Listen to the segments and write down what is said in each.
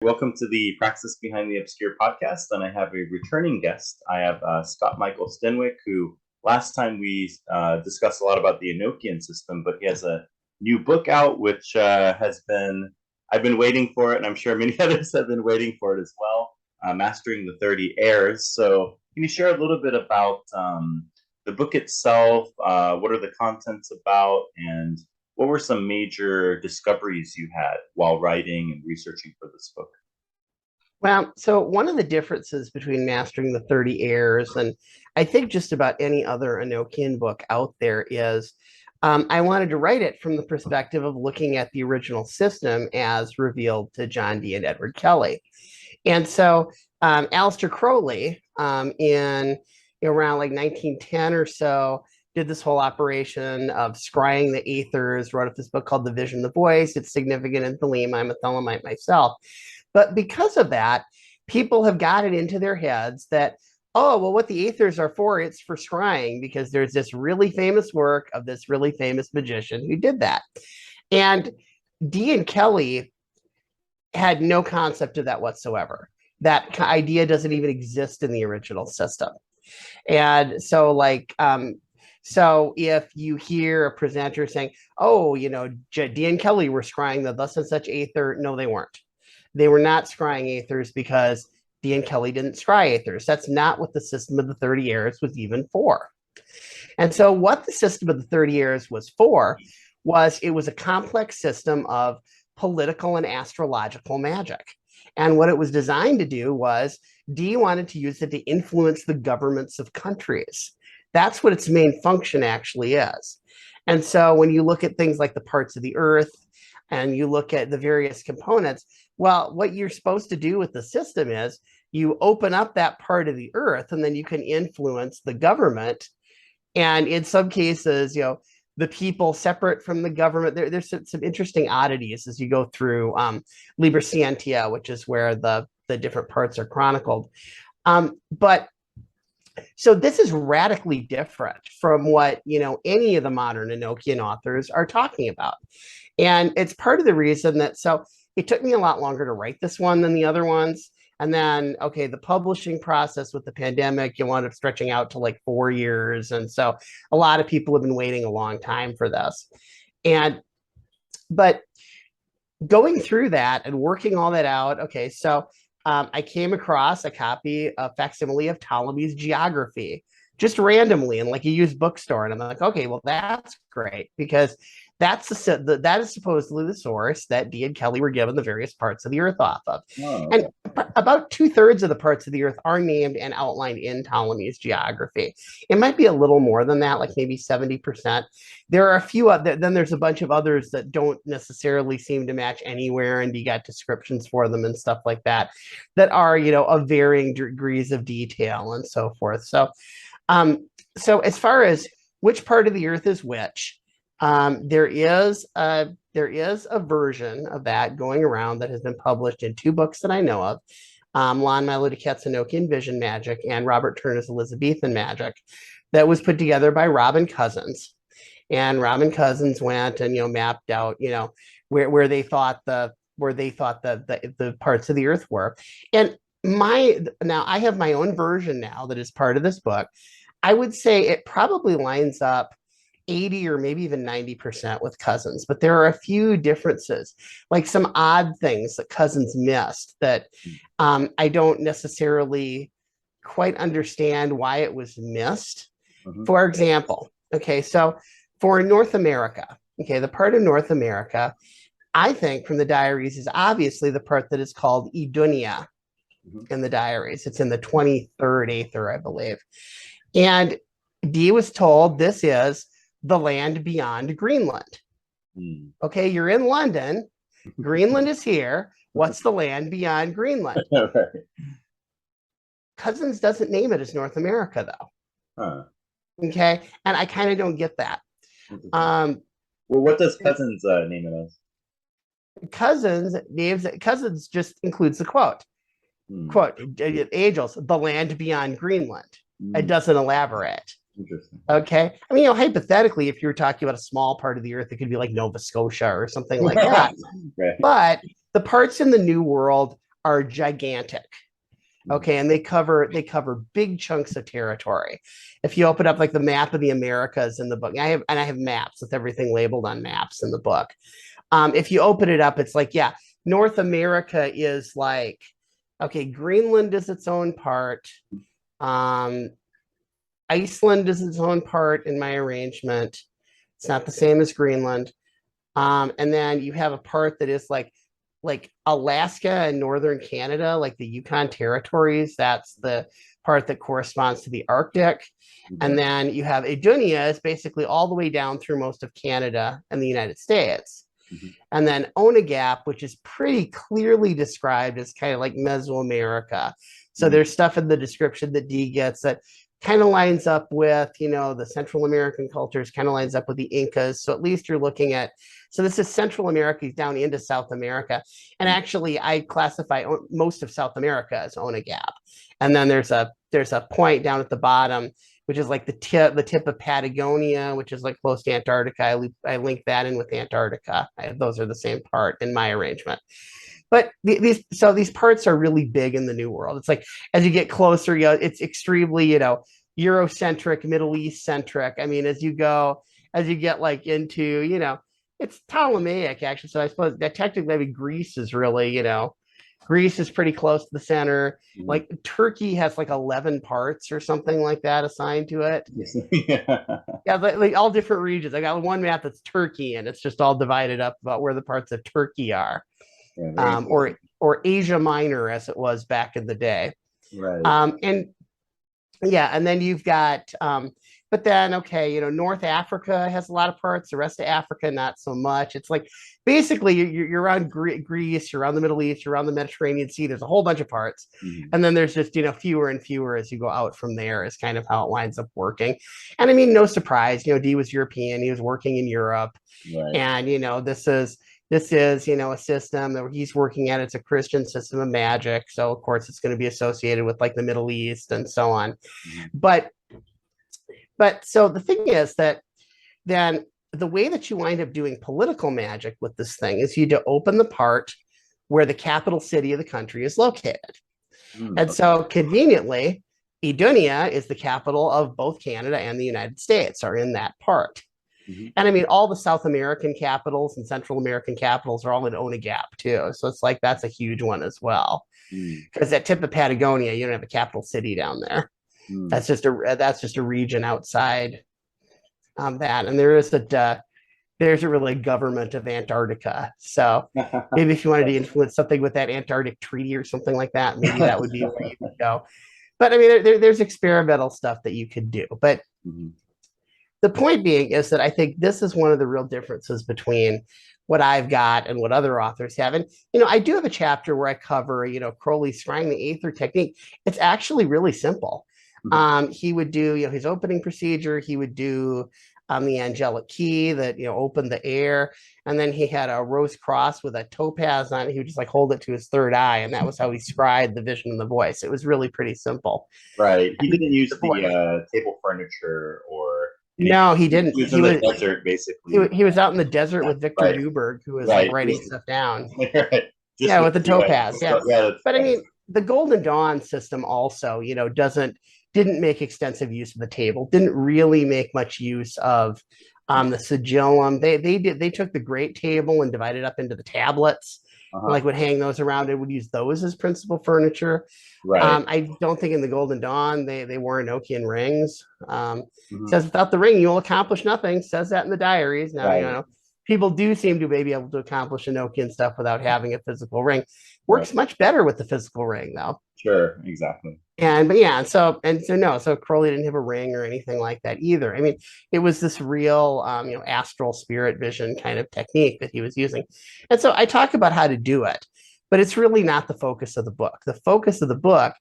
Welcome to the Praxis Behind the Obscure podcast, and I have a returning guest. I have Scott Michael Stenwick, who last time we discussed a lot about the Enochian system, but he has a new book out, which I've been waiting for it, and I'm sure many others have been waiting for it as well, Mastering the 30 Airs. So can you share a little bit about the book itself? What are the contents about, and what were some major discoveries you had while writing and researching for this book? Well, so one of the differences between Mastering the 30 Airs and I think just about any other Enochian book out there is I wanted to write it from the perspective of looking at the original system as revealed to John Dee and Edward Kelly. And so Aleister Crowley in around like 1910 or so did this whole operation of scrying the aethyrs, wrote up this book called The Vision, the Voice. It's significant in Thelema. I'm a Thelemite myself. But because of that, people have got it into their heads that, oh, well, what the aethers are for, it's for scrying, because there's this really famous work of this really famous magician who did that. And Dee and Kelly had no concept of that whatsoever. That idea doesn't even exist in the original system. And so, so if you hear a presenter saying, oh, Dee and Kelly were scrying the thus and such aether, no, they weren't. They were not scrying aethers because Dee and Kelly didn't scry aethers. That's not what the system of the 30 Airs was even for. And so what the system of the 30 Airs was for was it was a complex system of political and astrological magic. And what it was designed to do was Dee wanted to use it to influence the governments of countries. That's what its main function actually is. And so when you look at things like the parts of the earth and you look at the various components, well, what you're supposed to do with the system is you open up that part of the earth and then you can influence the government. And in some cases, the people separate from the government. There's some interesting oddities as you go through Liber Scientia, which is where the different parts are chronicled. But so this is radically different from what, any of the modern Enochian authors are talking about. And it's part of the reason that, so it took me a lot longer to write this one than the other ones. And then, okay, the publishing process with the pandemic, you wound up stretching out to like 4 years. And so a lot of people have been waiting a long time for this. But going through that and working all that out, okay, so I came across a copy, a facsimile of Ptolemy's Geography, just randomly in like a used bookstore. And I'm like, okay, well, that's great because that is supposedly the source that Dee and Kelly were given the various parts of the earth off of. Oh, okay. And about 2/3 of the parts of the earth are named and outlined in Ptolemy's Geography. It might be a little more than that, like maybe 70%. There are a few other, then there's a bunch of others that don't necessarily seem to match anywhere, and you got descriptions for them and stuff like that are, of varying degrees of detail and so forth. So as far as which part of the earth is which, there is a version of that going around that has been published in two books that I know of, Lon Milo DuQuette's Enochian Vision Magic and Robert Turner's Elizabethan Magic, that was put together by Robin Cousins. And Robin Cousins went and mapped out where they thought the parts of the earth were. And now I have my own version now that is part of this book. I would say it probably lines up 80 or maybe even 90% with Cousins, but there are a few differences, like some odd things that Cousins missed that I don't necessarily quite understand why it was missed. Mm-hmm. For example, okay, so for North America, okay, the part of North America, I think from the diaries is obviously the part that is called Idunia in the diaries. It's in the 23rd aether, I believe. And Dee was told this is the land beyond Greenland. Okay, you're in London. Greenland is here. What's the land beyond Greenland? Cousins doesn't name it as North America, though. Huh. Okay, and I kind of don't get that. Well, what does Cousins name it as? Cousins just includes the quote. Quote, angels, the land beyond Greenland. It doesn't elaborate. Interesting. Okay. I mean, hypothetically, if you're talking about a small part of the earth, it could be like Nova Scotia or something like that. Right. But the parts in the New World are gigantic. Okay, and they cover big chunks of territory. If you open up like the map of the Americas in the book, I have maps with everything labeled on maps in the book. If you open it up, it's like, yeah, North America is like, okay, Greenland is its own part. Iceland is its own part in my arrangement. It's not the same as Greenland. And then you have a part that is like Alaska and northern Canada, like the Yukon territories. That's the part that corresponds to the Arctic. And then you have Aedunia is basically all the way down through most of Canada and the United States. And then Onagap, which is pretty clearly described as kind of like Mesoamerica. So there's stuff in the description that D gets that kind of lines up with, the Central American cultures, kind of lines up with the Incas. So at least you're looking at, so this is Central America down into South America. And actually I classify most of South America as Onagap. And then there's a point down at the bottom, which is like the tip of Patagonia, which is like close to Antarctica. I link that in with Antarctica. Those are the same part in my arrangement. But these parts are really big in the New World. It's like as you get closer, it's extremely, Eurocentric, Middle East centric. I mean, as you get like into, it's Ptolemaic actually. So I suppose that technically maybe Greece is really, Greece is pretty close to the center. Like Turkey has like 11 parts or something like that assigned to it. Yeah, like all different regions. I got one map that's Turkey, and it's just all divided up about where the parts of Turkey are. Or Asia Minor, as it was back in the day. Right. And then you've got, but then, okay, North Africa has a lot of parts, the rest of Africa, not so much. It's like, basically, you're around Greece, you're around the Middle East, you're around the Mediterranean Sea, there's a whole bunch of parts. And then there's just, fewer and fewer as you go out from there is kind of how it winds up working. And I mean, no surprise, D was European, he was working in Europe. Right. And, this is, a system that he's working at. It's a Christian system of magic. So, of course, it's going to be associated with like the Middle East and so on. But so the thing is that then the way that you wind up doing political magic with this thing is you to open the part where the capital city of the country is located. And so conveniently, Aedunia is the capital of both Canada and the United States are in that part. And I mean, all the South American capitals and Central American capitals are all in Onagap too. So it's like, that's a huge one as well. Because that tip of Patagonia, you don't have a capital city down there. That's just a region outside that. And there's a really government of Antarctica. So maybe if you wanted to influence something with that Antarctic Treaty or something like that, maybe that would be where you would go. But I mean, there's experimental stuff that you could do. But the point being is that I think this is one of the real differences between what I've got and what other authors have. And, I do have a chapter where I cover, Crowley's scrying the aether technique. It's actually really simple. He would do, his opening procedure. He would do the angelic key that, opened the air. And then he had a rose cross with a topaz on it. He would just like hold it to his third eye. And that was how he scried the vision and the voice. It was really pretty simple. Right. He didn't use the table furniture or... No, he didn't. He was in the desert, basically. He was out in the desert with Victor Newberg, who was like writing stuff down. Yeah, with the topaz. Yeah. But I mean, the Golden Dawn system also, didn't make extensive use of the table, didn't really make much use of the sigillum. They took the great table and divided it up into the tablets. Like would hang those around and would use those as principal furniture. Right. I don't think in the Golden Dawn they wore Enochian rings. Says without the ring you will accomplish nothing. Says that in the diaries. Now people do seem to be able to accomplish Enochian stuff without having a physical ring. Works much better with the physical ring though. Sure, exactly. So Crowley didn't have a ring or anything like that either. I mean, it was this real, astral spirit vision kind of technique that he was using. And so I talk about how to do it, but it's really not the focus of the book. The focus of the book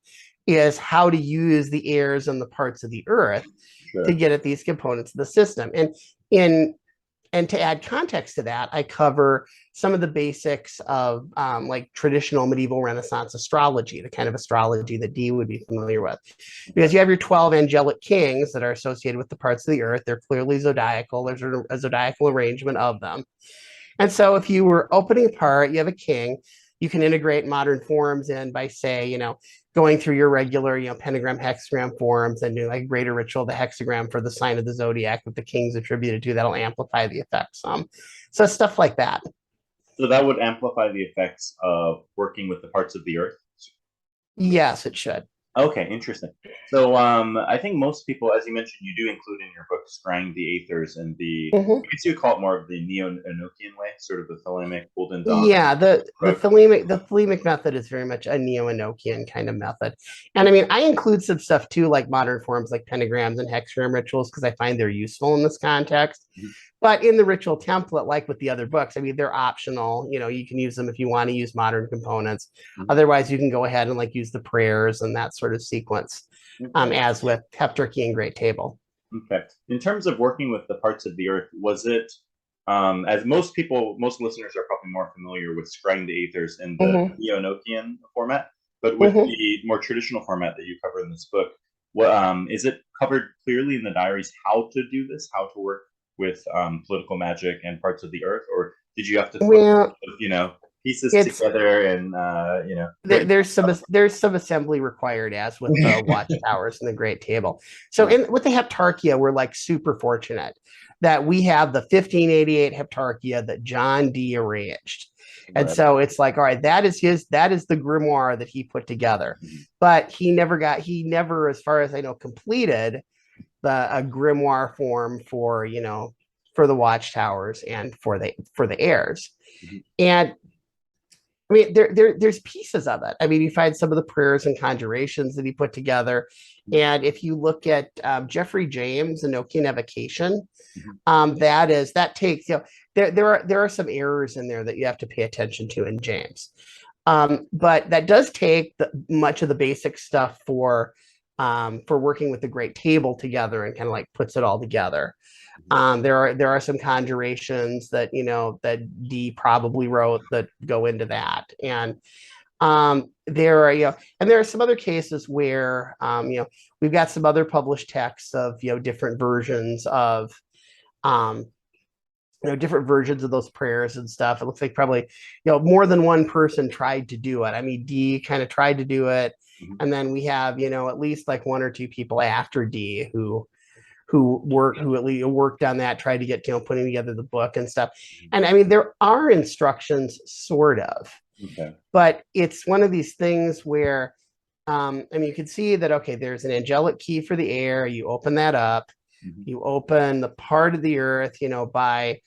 is how to use the airs and the parts of the earth to get at these components of the system. And to add context to that, I cover some of the basics of like traditional medieval Renaissance astrology, the kind of astrology that Dee would be familiar with. Because you have your 12 angelic kings that are associated with the parts of the earth. They're clearly zodiacal. There's a zodiacal arrangement of them. And so if you were opening a part, you have a king. you can integrate modern forms in by, say, going through your regular, pentagram, hexagram forms and do like a greater ritual, the hexagram for the sign of the zodiac that the king's attributed to, that'll amplify the effects some. So stuff like that. So that would amplify the effects of working with the parts of the earth? Yes, it should. Okay, interesting. So I think most people, as you mentioned, you do include in your book scrying the aethers and I guess you would call it more of the Neo-Enochian way, sort of the thelemic, golden dawn. Yeah, the thelemic method is very much a Neo-Enochian kind of method. And I mean, I include some stuff too, like modern forms like pentagrams and hexagram rituals, because I find they're useful in this context. Mm-hmm. But in the ritual template, like with the other books, I mean, they're optional. You can use them if you want to use modern components. Mm-hmm. Otherwise, you can go ahead and like use the prayers and that sort of sequence, as with Heptarchy and Great Table. Okay. In terms of working with the parts of the earth, was it, as most listeners are probably more familiar with scrying the aethers in the Neo-Enochian format, but with the more traditional format that you cover in this book, is it covered clearly in the diaries how to do this, how to work with political magic and parts of the earth, or did you have to put pieces together and there's some assembly required, as with the watchtowers and the Great Table. So with the Heptarchia, we're like super fortunate that we have the 1588 Heptarchia that John Dee arranged. And so it's like, all right, that is the grimoire that he put together. But he never, as far as I know, completed a grimoire form for the watchtowers and for the heirs. And I mean, there's pieces of it. I mean, you find some of the prayers and conjurations that he put together. And if you look at Jeffrey James, Enochian Evocation, that takes, there are some errors in there that you have to pay attention to in James. But that does take much of the basic stuff for working with the Great Table together, and kind of like puts it all together. There are some conjurations that that Dee probably wrote that go into that, and there are some other cases where we've got some other published texts of different versions of different versions of those prayers and stuff. It looks like probably more than one person tried to do it. I mean, Dee kind of tried to do it, and then we have at least like one or two people after Dee who at least worked on that, tried to get putting together the book and stuff. And I mean, there are instructions, sort of, but it's one of these things where I mean, you can see that there's an angelic key for the air. You open that up, you open the part of the earth by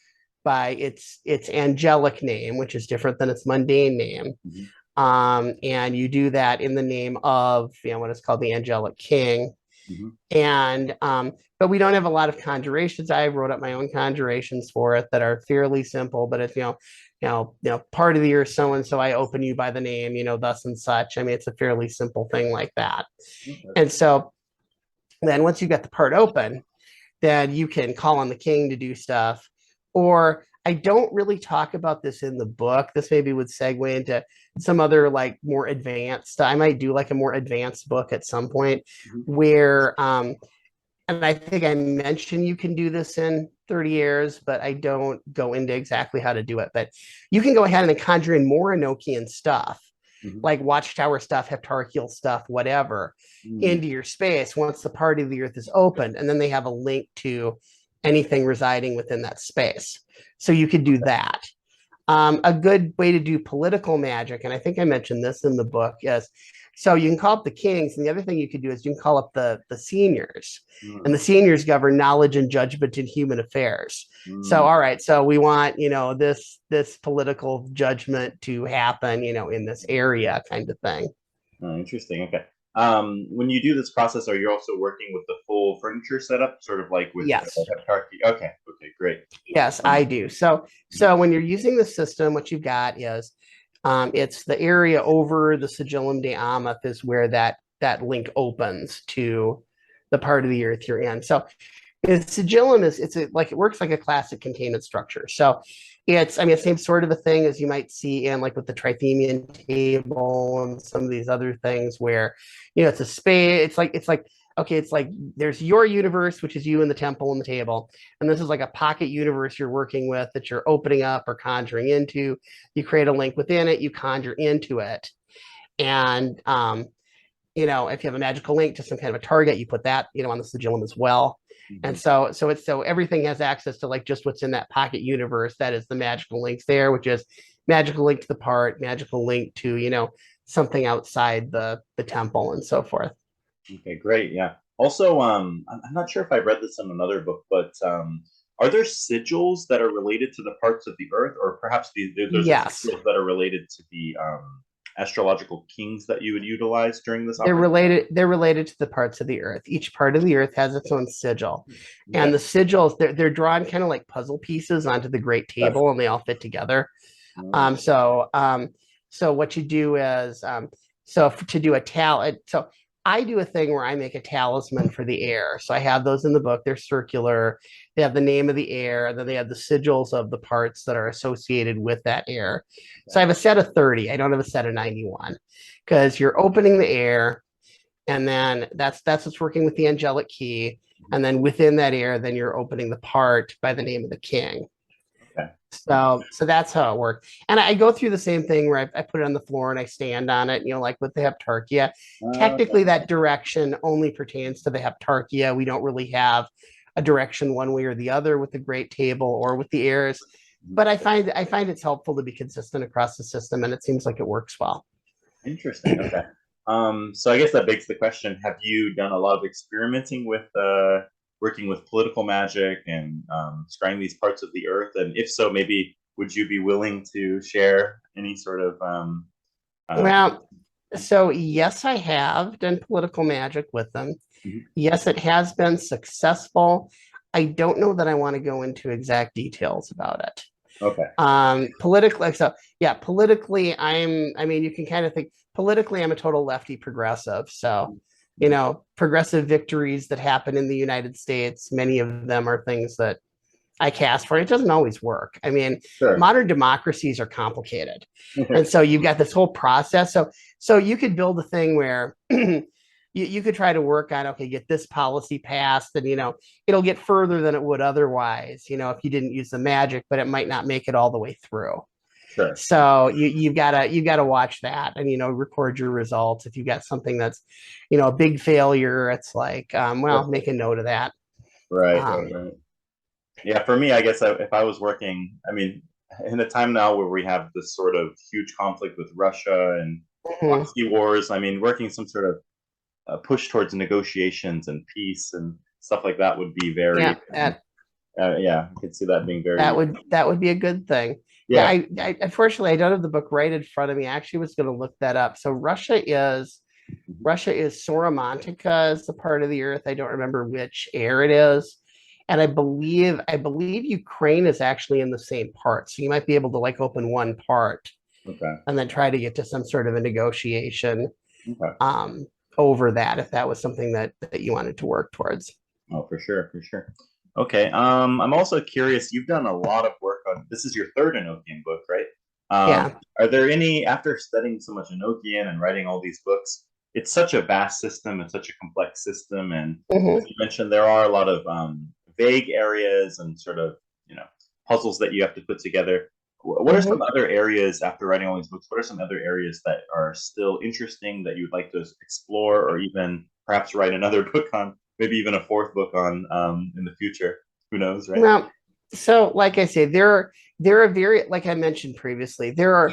its angelic name, which is different than its mundane name. And you do that in the name of what is called the angelic king. And but we don't have a lot of conjurations. I wrote up my own conjurations for it that are fairly simple, but it's part of the earth, so and so I open you by the name, thus and such. I mean, it's a fairly simple thing like that. And so then once you get the part open, then you can call on the king to do stuff. Or I don't really talk about this in the book. This maybe would segue into some other like more advanced. I might do like a more advanced book at some point where and I think I mentioned you can do this in 30 years, but I don't go into exactly how to do it. But you can go ahead and conjure in more Enochian stuff, like watchtower stuff, heptarchial stuff, whatever, into your space once the part of the earth is opened. And then they have a link to anything residing within that space. So you could do that. A good way to do political magic, and I think I mentioned this in the book, is so you can call up the kings, and the other thing you could do is you can call up the seniors, and the seniors govern knowledge and judgment in human affairs. So all right, so we want this political judgment to happen in this area, kind of thing. Interesting. Okay. When you do this process, are you also working with the full furniture setup, sort of like with Heptarchy? Okay, great. Yes, I do. So when you're using the system, what you've got is it's the area over the Sigillum de Amath is where that link opens to the part of the earth you're in. So the Sigillum it works like a classic containment structure. So it's same sort of a thing as you might see in like with the Trithemian table and some of these other things where it's a space. It's like okay, it's like there's your universe, which is you and the temple and the table. And this is like a pocket universe you're working with that you're opening up or conjuring into. You create a link within it, you conjure into it. And if you have a magical link to some kind of a target, you put that, on the sigillum as well. And Mhm. so everything has access to like just what's in that pocket universe. That is the magical links there, which is magical link to the part, magical link to, something outside the temple and so forth. Okay, great. Yeah. Also, I'm not sure if I read this in another book, but are there sigils that are related to the parts of the earth, or perhaps those are Yes. sigils that are related to the astrological kings that you would utilize during this They're operation? related. They're related to the parts of the earth. Each part of the earth has its own sigil, and Okay. the sigils they're drawn kind of like puzzle pieces onto the great Yes. table, and they all fit together. Oh, Um, so um, so what you do is to do a so I do a thing where I make a talisman for the air. So I have those in the book. They're circular. They have the name of the air, and then they have the sigils of the parts that are associated with that air. So I have a set of 30. I don't have a set of 91 because you're opening the air, and then that's what's working with the angelic key. And then within that air, then you're opening the part by the name of the king. okay. So that's how it works. And I go through the same thing where I put it on the floor and I stand on it, like with the heptarchia. Okay. Technically, that direction only pertains to the heptarchia. We don't really have a direction one way or the other with the great table or with the airs. Mhm. But I find it's helpful to be consistent across the system, and it seems like it works well. Interesting. Okay. So I guess that begs the question: have you done a lot of experimenting with working with political magic and scrying these parts of the earth? And if so, maybe would you be willing to share any sort of uh, Well, so yes, I have done political magic with them. mhm. Yes, it has been successful. I don't know that I want to go into exact details about it. Okay. Politically, so yeah, politically, I mean, you can kind of think politically, I'm a total lefty progressive. So, Mhm. progressive victories that happen in the United States, many of them are things that I cast for. It doesn't always work. I mean, Sure. modern democracies are complicated. And so you've got this whole process. So you could build a thing where you could try to work on, okay, get this policy passed, and it'll get further than it would otherwise, if you didn't use the magic, but it might not make it all the way through. Sure. So you've got to watch that, and record your results. If you got something that's a big failure, it's like, well, make a note of that. Right. Right. um, Right. Yeah. For me, I guess if I was working, I mean, in a time now where we have this sort of huge conflict with Russia and mhm. proxy wars, I mean, working some sort of push towards negotiations and peace and stuff like that would be Yeah, very that yeah, I could see that being That very would that would be a good thing. Yeah, yeah. I unfortunately I don't have the book right in front of me. I actually was going to look that up. So Mhm. Russia is Soromantica is the part of the earth. I don't remember which air it is. And I believe Ukraine is actually in the same part. So you might be able to like open one part Okay. and then try to get to some sort of a negotiation Okay. um, over that if that was something that you wanted to work towards. Oh, for sure, for sure. Okay. I'm also curious. You've done a lot of work on. This is your third Enochian book, right? Yeah. Are there any after studying so much Enochian and writing all these books? It's such a vast system. It's such a complex system, and as Mhm. you mentioned, there are a lot of vague areas and sort of puzzles that you have to put together. What are some Mhm. other areas after writing all these books? What are some other areas that are still interesting that you would like to explore, or even perhaps write another book on? Maybe even a fourth book on in the future. Who knows, right? Well, so like I say, there are very like I mentioned previously, there are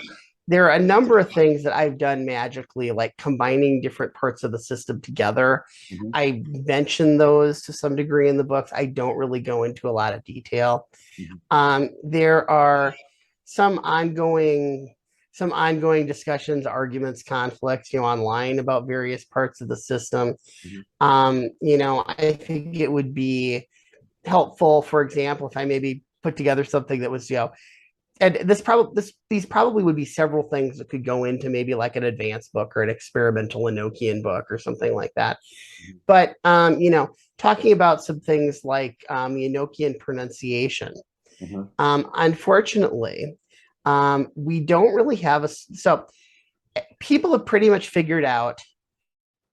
a number of things that I've done magically, like combining different parts of the system together. Hmm. I mention those to some degree in the books. I don't really go into a lot of detail. Hmm. There are some ongoing some ongoing discussions, arguments, conflicts, online about various parts of the system. Hmm. I think it would be helpful, for example, if I maybe put together something that was, and these probably would be several things that could go into maybe like an advanced book or an experimental Enochian book or something like that. But talking about some things like the Enochian pronunciation. Hmm. Unfortunately, we don't really have a so people have pretty much figured out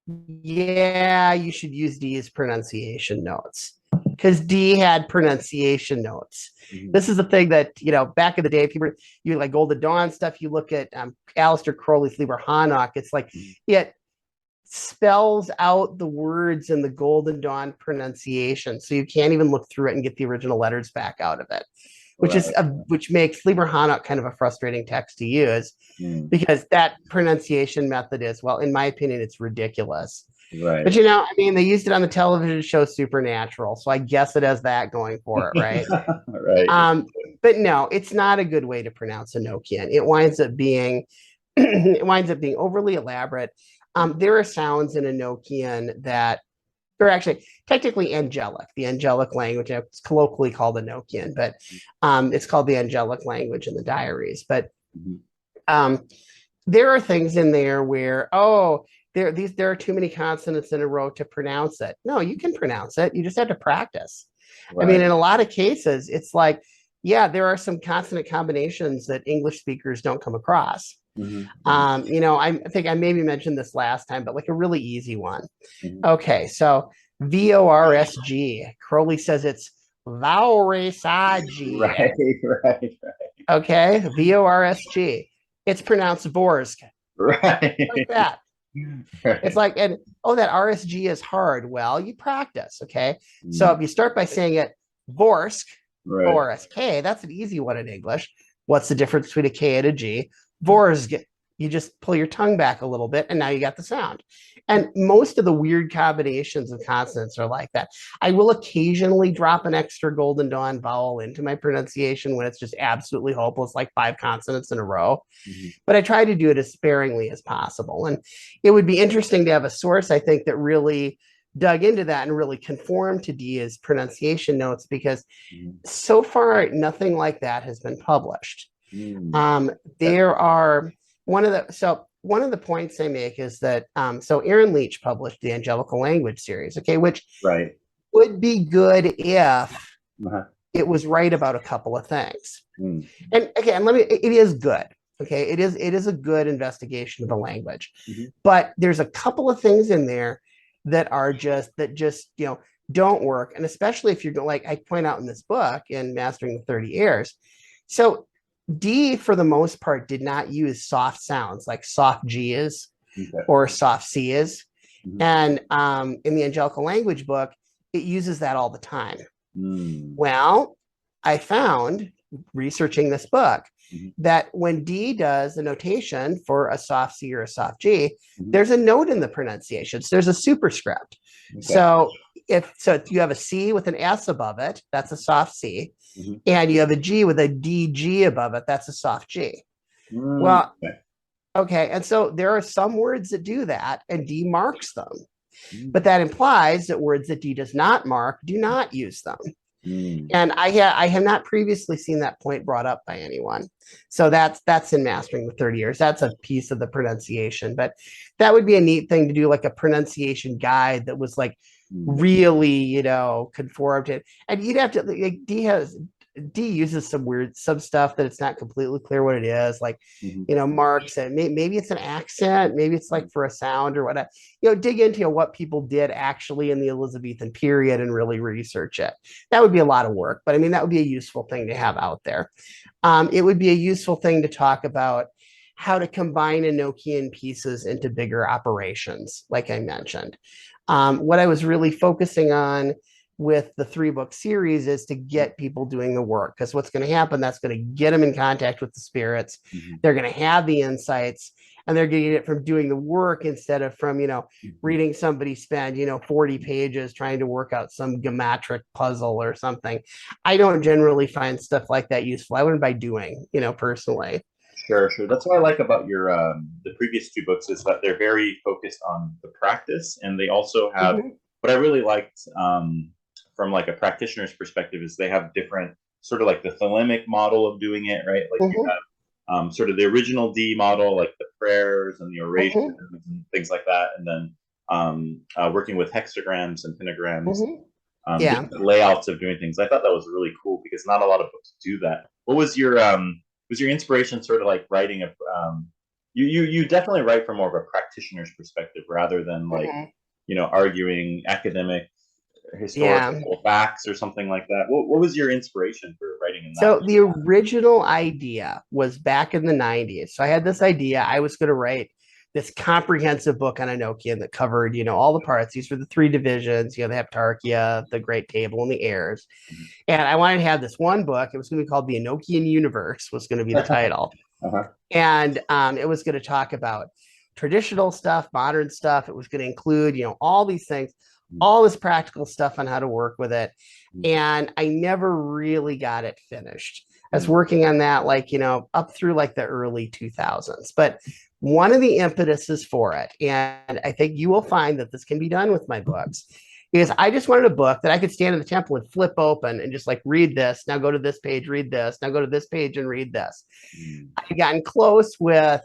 Yeah, you should use D's pronunciation notes because D had pronunciation notes. This is the thing that, back in the day, people, you like Golden Dawn stuff, you look at Aleister Crowley's Liber Hanok, it's like it spells out the words in the Golden Dawn pronunciation. So you can't even look through it and get the original letters back out of it, which Right. which makes Liber Hanok kind of a frustrating text to use because that pronunciation method is, well, in my opinion, it's ridiculous. Right. But I mean, they used it on the television show Supernatural, so I guess it has that going for it, right? Right. But no, it's not a good way to pronounce Enochian. It winds up being overly elaborate. There are sounds in Enochian that are actually technically angelic, the angelic language. It's colloquially called Enochian, but it's called the angelic language in the diaries. But there are things in there where, there are too many consonants in a row to pronounce it. No, you can pronounce it. You just have to practice. Right. I mean, in a lot of cases, it's like, yeah, there are some consonant combinations that English speakers don't come across. I think I maybe mentioned this last time, but like a really easy one. Okay, so VORSG. Crowley says it's Vauresagi. Right. Right. Okay, VORSG. It's pronounced Vorsk. Right. Like that. Right. It's like, and that RSG is hard. Well, you practice, okay? So if you start by saying it Vorsk, Right. ORSK, that's an easy one in English. What's the difference between a K and a G? Vorzg. You just pull your tongue back a little bit, and now you got the sound. And most of the weird combinations of consonants are like that. I will occasionally drop an extra Golden Dawn vowel into my pronunciation when it's just absolutely hopeless, like 5 consonants in a row. But I try to do it as sparingly as possible. And it would be interesting to have a source, I think, that really dug into that and really conformed to Dia's pronunciation notes, because so far nothing like that has been published. There are one of the points I make is that so Aaron Leach published the Angelical Language series, okay, which Right. would be good if it was right about a couple of things. And again, it is good. Okay, it is a good investigation of the language, but there's a couple of things in there that just don't work, and especially if you're like I point out in this book in Mastering the 30 Airs. So D, for the most part, did not use soft sounds like soft G's or soft C's, and in the Angelical Language book, it uses that all the time. Well, I found researching this book that when D does a notation for a soft C or a soft G, there's a note in the pronunciations. There's a superscript. So if you have a C with an S above it, that's a soft C, and you have a G with a DG above it, that's a soft G. Well, okay, and so there are some words that do that, and D marks them, but that implies that words that D does not mark do not use them. And I have not previously seen that point brought up by anyone. So that's in Mastering the 30 Years. That's a piece of the pronunciation, but that would be a neat thing to do, like a pronunciation guide that was like really, conformed to it. And you'd have to, like, D uses some stuff that it's not completely clear what it is, like marks, and maybe it's an accent, maybe it's like for a sound or whatever. Dig into what people did actually in the Elizabethan period and really research it. That would be a lot of work, but I mean that would be a useful thing to have out there. It would be a useful thing to talk about how to combine Enochian pieces into bigger operations, like I mentioned. What I was really focusing on with the 3-book series is to get people doing the work, because what's going to happen, that's going to get them in contact with the spirits. They're going to have the insights, and they're getting it from doing the work instead of from reading somebody spend 40 pages trying to work out some geometric puzzle or something. I don't generally find stuff like that useful. I wouldn't by doing, personally. Sure. That's what I like about your the previous 2 books, is that they're very focused on the practice, and they also have what I really liked from like a practitioner's perspective is they have different sort of like the thelemic model of doing it, right? Like you have sort of the original D model, like the prayers and the orations and things like that, and then working with hexagrams and pentagrams, layouts of doing things. I thought that was really cool because not a lot of books do that. What was your inspiration, sort of like writing you definitely write from more of a practitioner's perspective rather than like, Mhm. arguing academic Yeah. historical facts or something like that. What was your inspiration for writing in that So the original idea was back in the 90s. So I had this idea I was going to write this comprehensive book on Enochian that covered, all the parts. These were the three divisions, the Heptarchia, the Great Table, and the Heirs. way? And I wanted to have this one book. It was going to be called The Enochian Universe, was going to be the title. Uh-huh. And it was going to talk about traditional stuff, modern stuff. It was going to include, all these things, all this practical stuff on how to work with it. And I never really got it finished. I was working on that, like, up through like the early 2000s. But one of the impetuses for it, and I think you will find that this can be done with my books, is I just wanted a book that I could stand in the temple and flip open and just like read this. Now go to this page, read this. Now go to this page and read this. I've gotten close with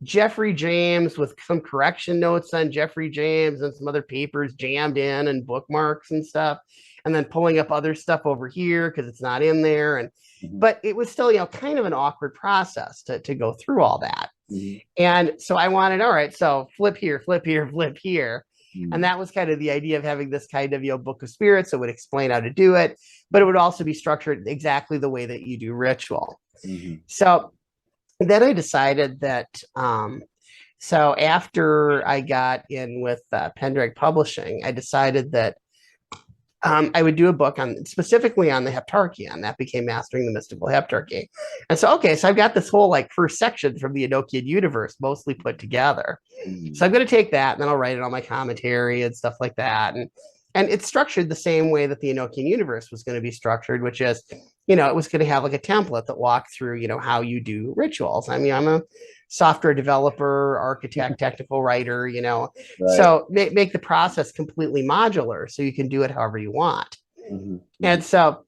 Jeffrey James with some correction notes on Jeffrey James and some other papers jammed in and bookmarks and stuff, and then pulling up other stuff over here because it's not in there. And but it was still, kind of an awkward process to go through all that. And so I wanted, all right, so flip here, flip here, flip here. And that was kind of the idea of having this kind of, book of spirits that would explain how to do it, but it would also be structured exactly the way that you do ritual. So then I decided that, so after I got in with Pendragon Publishing, I decided that I would do a book on specifically on the Heptarchy, and that became Mastering the Mystical Heptarchy. And so, okay, so I've got this whole like first section from the Enochian universe mostly put together. So I'm going to take that and then I'll write it on my commentary and stuff like that. And it's structured the same way that the Enochian universe was going to be structured, which is, it was going to have like a template that walked through, how you do rituals. I mean, I'm a software developer, architect, technical writer, Right. so make the process completely modular so you can do it however you want. And so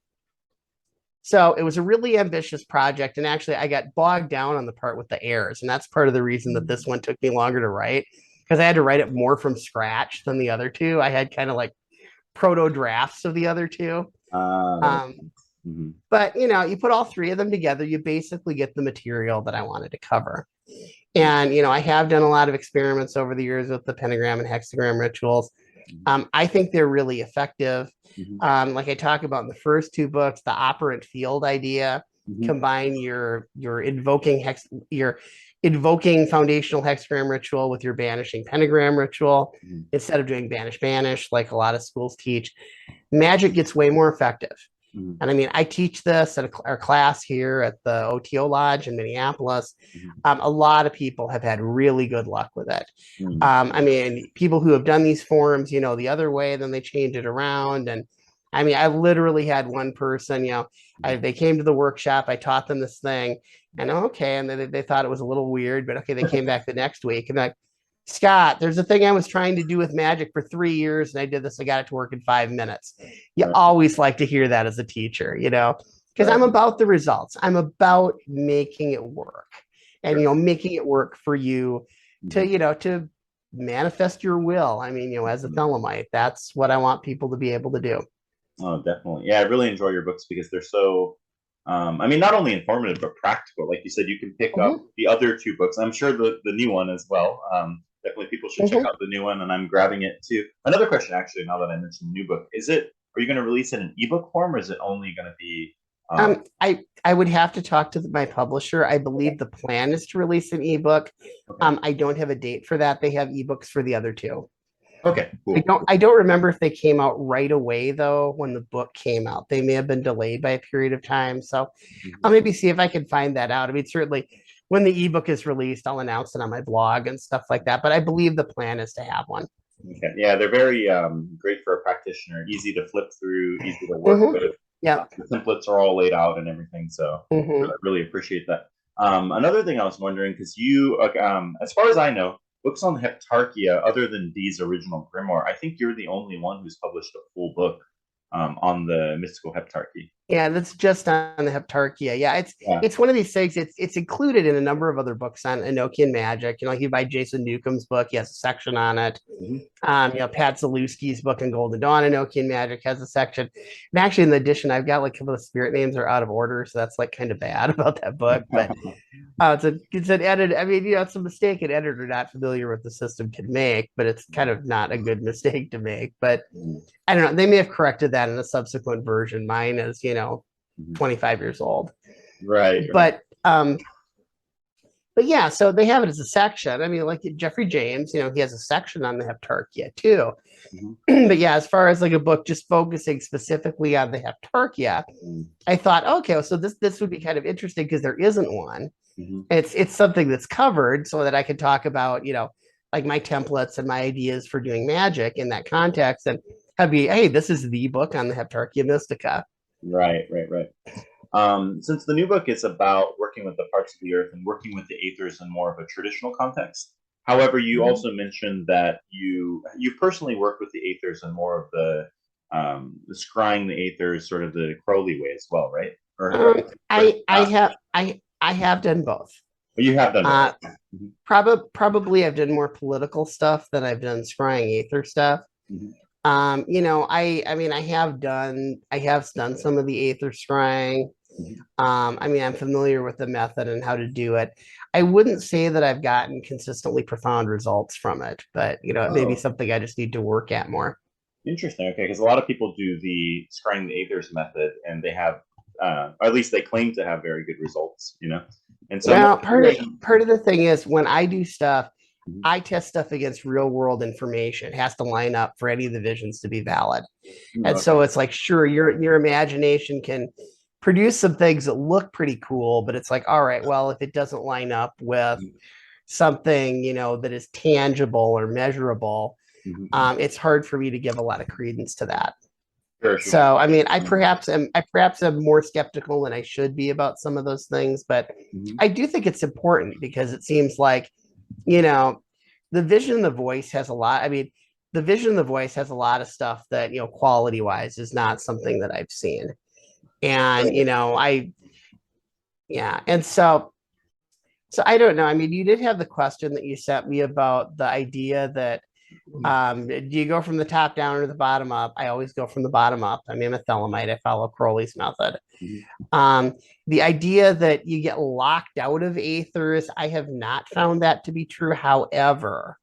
it was a really ambitious project. And actually, I got bogged down on the part with the heirs. And that's part of the reason that this one took me longer to write, because I had to write it more from scratch than the other two. I had kind of like proto drafts of the other two. But, you put all three of them together, you basically get the material that I wanted to cover. And, I have done a lot of experiments over the years with the pentagram and hexagram rituals. I think they're really effective. Like I talk about in the first two books, the operant field idea, combine your invoking foundational hexagram ritual with your banishing pentagram ritual instead of doing banish like a lot of schools teach. Magic gets way more effective. And I mean, I teach this at our class here at the OTO Lodge in Minneapolis. A lot of people have had really good luck with it. I mean, people who have done these forums, the other way, then they change it around. And I mean, I literally had one person, they came to the workshop, I taught them this thing, and okay, and they thought it was a little weird, but okay, they came back the next week and like, Scott, there's a thing I was trying to do with magic for 3 years, and I did this. I got it to work in 5 minutes. You always like to hear that as a teacher, because I'm about the results. I'm about making it work, and making it work for you to manifest your will. I mean, as a Thelemite, that's what I want people to be able to do. Oh, definitely. Yeah, I really enjoy your books because they're so, I mean, not only informative, but practical. Like you said, you can pick up the other two books. I'm sure the new one as well. Definitely people should check out the new one, and I'm grabbing it too. Another question, actually, now that I mentioned the new book, are you going to release it in ebook form, or is it only going to be? I would have to talk to my publisher. I believe the plan is to release an ebook. I don't have a date for that. They have ebooks for the other two. Okay, cool. I don't remember if they came out right away though when the book came out. They may have been delayed by a period of time. So I'll maybe see if I can find that out. I mean, certainly when the ebook is released, I'll announce it on my blog and stuff like that. But I believe the plan is to have one. Okay. Yeah, they're very great for a practitioner. Easy to flip through, easy to work with. Yeah, the templates are all laid out and everything. So I really appreciate that. Another thing I was wondering, because you, as far as I know, books on Heptarchia, other than Dee's original grimoire, I think you're the only one who's published a full book on the mystical heptarchy. Yeah, that's just on the Heptarchia. Yeah, Yeah. it's one of these things. It's included in a number of other books on Enochian magic. You know, like you buy Jason Newcomb's book, he has a section on it. Mm-hmm. You know, Pat Zalewski's book in Golden Dawn Enochian Magic has a section. And actually, in the edition, I've got like a couple of spirit names are out of order, so that's like kind of bad about that book. But it's an edit. I mean, you know, it's a mistake an editor not familiar with the system can make, but it's kind of not a good mistake to make. But I don't know. They may have corrected that in a subsequent version. Mine is, you know, 25 years old. Right. But yeah, so they have it as a section. I mean, like Jeffrey James, you know, he has a section on the Heptarchia too. Mm-hmm. But yeah, as far as like a book just focusing specifically on the Heptarchia, I thought, okay, so this would be kind of interesting because there isn't one. Mm-hmm. It's something that's covered so that I can talk about, you know, like my templates and my ideas for doing magic in that context, and have be, hey, this is the book on the Heptarchia Mystica. Right. Since the new book is about working with the parts of the earth and working with the aethers in more of a traditional context, however, you also mentioned that you personally work with the aethers in more of the scrying the aethers, sort of the Crowley way as well, right? I have done both. You have done both. Probably I've done more political stuff than I've done scrying aether stuff. Mm-hmm. You know, I mean, I have done some of the aether scrying. I mean, I'm familiar with the method and how to do it. I wouldn't say that I've gotten consistently profound results from it, but you know, it may be something I just need to work at more. Interesting. Okay, because a lot of people do the scrying the aethers method, and they have, or at least they claim to have very good results. You know, and so well, part of the thing is when I do stuff, I test stuff against real world information. It has to line up for any of the visions to be valid. And so it's like, sure, your imagination can produce some things that look pretty cool, but it's like, all right, well, if it doesn't line up with something, you know, that is tangible or measurable, it's hard for me to give a lot of credence to that. Sure. So, I mean, I perhaps am more skeptical than I should be about some of those things, but I do think it's important because it seems like, you know, the vision and the voice has a lot. I mean, the vision and the voice has a lot of stuff that, you know, quality wise is not something that I've seen. And, you know, and so I don't know. I mean, you did have the question that you sent me about the idea that, do you go from the top down or the bottom up? I always go from the bottom up. I mean, I'm a Thelemite. I follow Crowley's method. The idea that you get locked out of aethers, I have not found that to be true. However,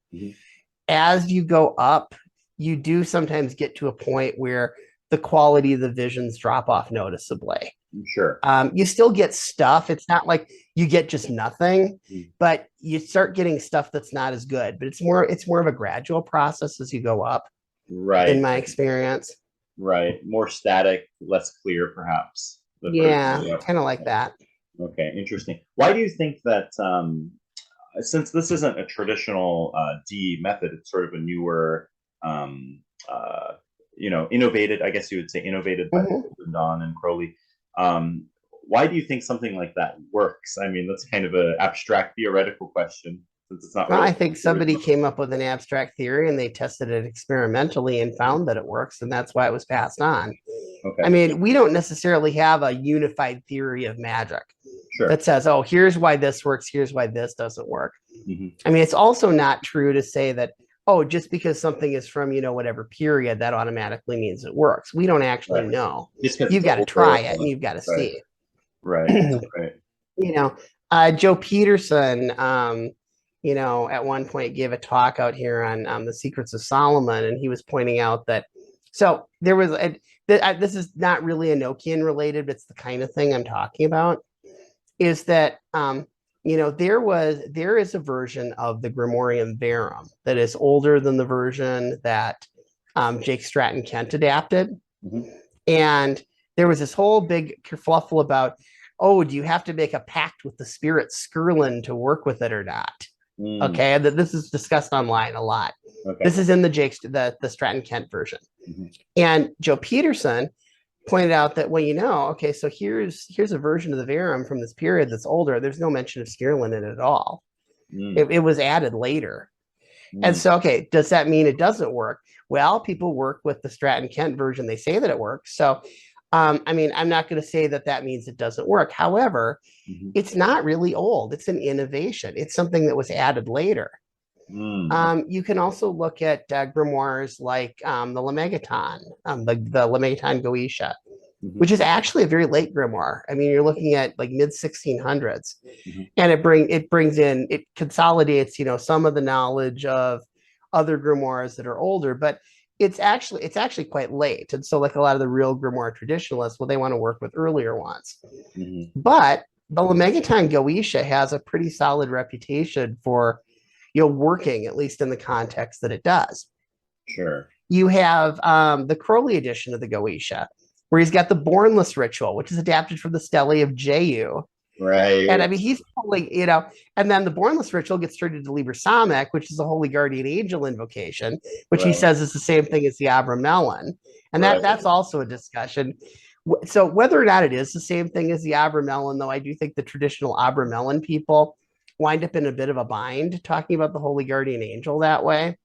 as you go up, you do sometimes get to a point where the quality of the visions drop off noticeably. Sure. You still get stuff. It's not like you get just nothing, but you start getting stuff that's not as good. But it's more of a gradual process as you go up. Right. In my experience. Right. More static, less clear, perhaps. Yeah, kind of like that. Okay, interesting. Why do you think that, since this isn't a traditional D method, it's sort of a newer, you know, innovated, I guess you would say innovated by Dawn and Crowley. Why do you think something like that works? I mean, that's kind of an abstract theoretical question. Since it's not well, really I think somebody came up with an abstract theory and they tested it experimentally and found that it works, and that's why it was passed on. Okay. I mean, we don't necessarily have a unified theory of magic that says, oh, here's why this works, here's why this doesn't work. I mean, it's also not true to say that, oh, just because something is from, you know, whatever period, that automatically means it works. We don't actually know. You've got to try it and you've got to see. Right. You know, Joe Peterson, you know, at one point gave a talk out here on the Secrets of Solomon, and he was pointing out that, so there was, this is not really Enochian related, but it's the kind of thing I'm talking about, is that, you know, there is a version of the Grimorium Verum that is older than the version that Jake Stratton Kent adapted. And there was this whole big kerfluffle about, oh, do you have to make a pact with the spirit Skirlin to work with it or not? Okay, and this is discussed online a lot. This is in the Stratton Kent version. And Joe Peterson pointed out that, well, you know, okay, so here's a version of the Verum from this period that's older. There's no mention of Skirlin in it at all. It was added later. And so, okay, does that mean it doesn't work? Well, people work with the Stratton Kent version. They say that it works. So, I mean, I'm not going to say that that means it doesn't work. However, it's not really old. It's an innovation. It's something that was added later. You can also look at grimoires like the Lemegeton, the Lemegeton Goetia, which is actually a very late grimoire. I mean, you're looking at like mid 1600s, and it consolidates, you know, some of the knowledge of other grimoires that are older, but it's actually quite late. And so, like a lot of the real grimoire traditionalists, well, they want to work with earlier ones. But the Lemegeton Goetia has a pretty solid reputation for, you know, working, at least in the context that it does. Sure. You have the Crowley edition of the Goetia, where he's got the Bornless ritual, which is adapted from the Stele of Jehu. Right. And I mean, he's pulling, you know, and then the Bornless ritual gets turned into Liber Samech, which is a holy guardian angel invocation, which he says is the same thing as the Abra Melon. And that's also a discussion. So whether or not it is the same thing as the Abra Melon, though, I do think the traditional Abra Melon people wind up in a bit of a bind talking about the holy guardian angel that way.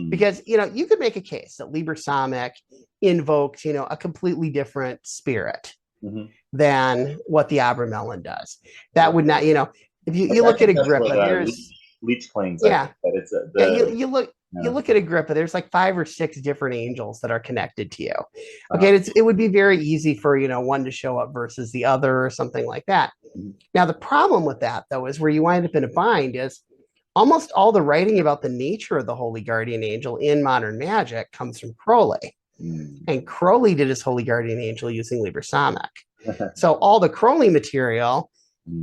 Because, you know, you could make a case that Liber Samech invokes, you know, a completely different spirit than what the Abra Melon does. That would not, you know, if you look at Agrippa, there's Leech claims. Yeah, that it's you look at Agrippa, there's like 5 or 6 different angels that are connected to you. Okay, it would be very easy for, you know, one to show up versus the other or something like that. Now, the problem with that, though, is where you wind up in a bind is almost all the writing about the nature of the holy guardian angel in modern magic comes from Crowley. And Crowley did his holy guardian angel using Liber Samech. So all the Crowley material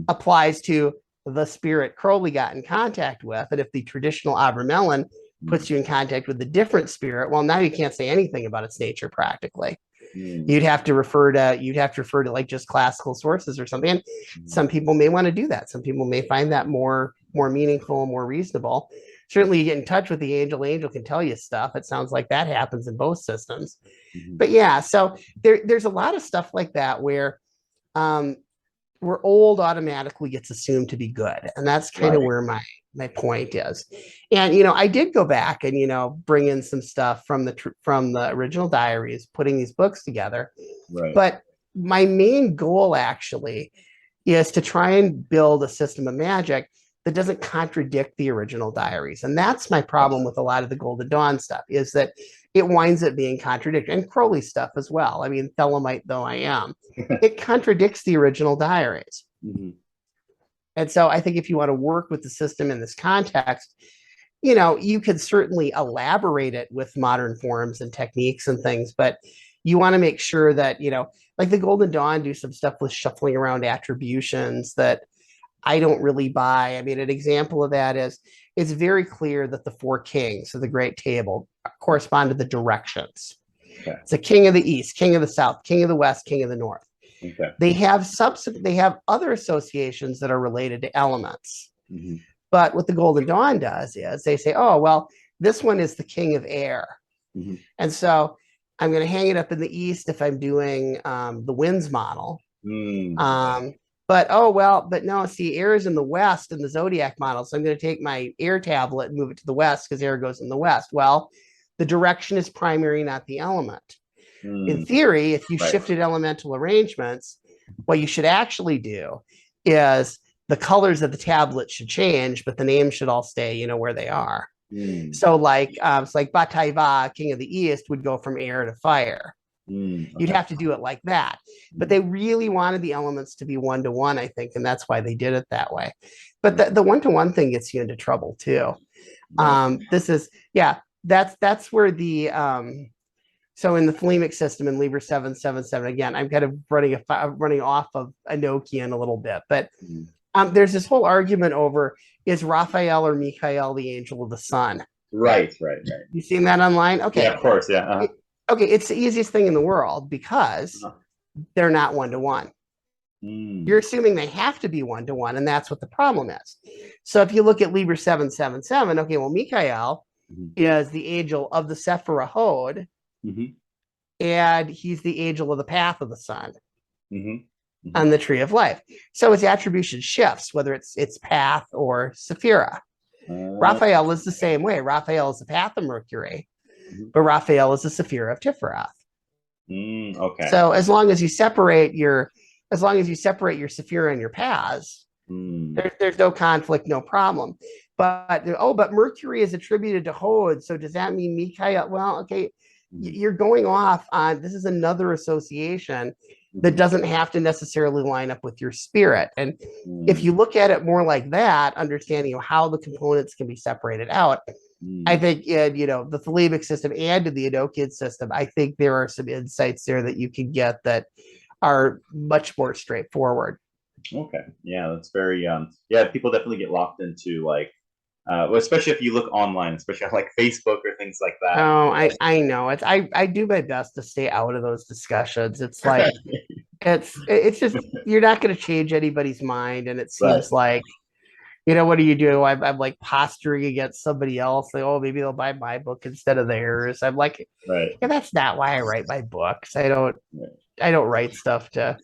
applies to the spirit Crowley got in contact with. And if the traditional Abra Melon puts you in contact with a different spirit, well, now you can't say anything about its nature practically. You'd have to refer to like just classical sources or something. And some people may want to do that. Some people may find that more meaningful, more reasonable. Certainly, you get in touch with the angel. Angel can tell you stuff. It sounds like that happens in both systems. But yeah, so there's a lot of stuff like that where old automatically gets assumed to be good, and that's kind of where my point is. And you know, I did go back and, you know, bring in some stuff from the original diaries, putting these books together. But my main goal actually is to try and build a system of magic that doesn't contradict the original diaries. And that's my problem with a lot of the Golden Dawn stuff, is that it winds up being contradictory. And Crowley stuff as well. I mean, Thelemite though I am, it contradicts the original diaries. And so I think if you want to work with the system in this context, you know, you could certainly elaborate it with modern forms and techniques and things, but you want to make sure that, you know, like the Golden Dawn do some stuff with shuffling around attributions that I don't really buy. I mean, an example of that is it's very clear that the 4 kings of the Great Table correspond to the directions. It's a king of the east, king of the south, king of the west, king of the north. They have other associations that are related to elements. But what the Golden Dawn does is they say, oh, well, this one is the king of air. And so I'm going to hang it up in the east if I'm doing the winds model. But no, see, air is in the west in the zodiac model. So I'm going to take my air tablet and move it to the west because air goes in the west. Well, the direction is primary, not the element. In theory, if you shifted elemental arrangements, what you should actually do is the colors of the tablet should change, but the names should all stay, you know, where they are. So like Bataiva, king of the east, would go from air to fire. You'd have to do it like that. But they really wanted the elements to be 1-to-1, I think, and that's why they did it that way. But the 1-to-1 thing gets you into trouble too. That's where the so in the Thelemic system in Liber 777, again, I'm kind of running off of Enochian a little bit, but there's this whole argument over, is Raphael or Michael the angel of the sun? Right. You seen that online? Okay. Yeah, of course, yeah. Okay, it's the easiest thing in the world because they're not 1-to-1. You're assuming they have to be 1-to-1, and that's what the problem is. So if you look at Liber 777, okay, well, Michael is the angel of the Sephira Hod, and he's the angel of the path of the sun on the tree of life. So his attribution shifts, whether it's path or Sephira. Raphael is the same way. Raphael is the path of Mercury, but Raphael is the Sephira of Tiferet. Okay. So as long as you separate your Sephira and your paths, there's no conflict, no problem. But Mercury is attributed to Hod. So does that mean Mikael? Well, okay, you're going off on this is another association that doesn't have to necessarily line up with your spirit. And if you look at it more like that, understanding how the components can be separated out, I think the Thalibic system and in the Enochian system, I think there are some insights there that you can get that are much more straightforward. Okay. Yeah, that's very people definitely get locked into like especially if you look online, especially on like Facebook or things like that. Oh, I know. I do my best to stay out of those discussions. It's like it's just you're not going to change anybody's mind, and it seems like what do you do? I'm like posturing against somebody else. Like, oh, maybe they'll buy my book instead of theirs. I'm like, yeah, that's not why I write my books. I don't write stuff to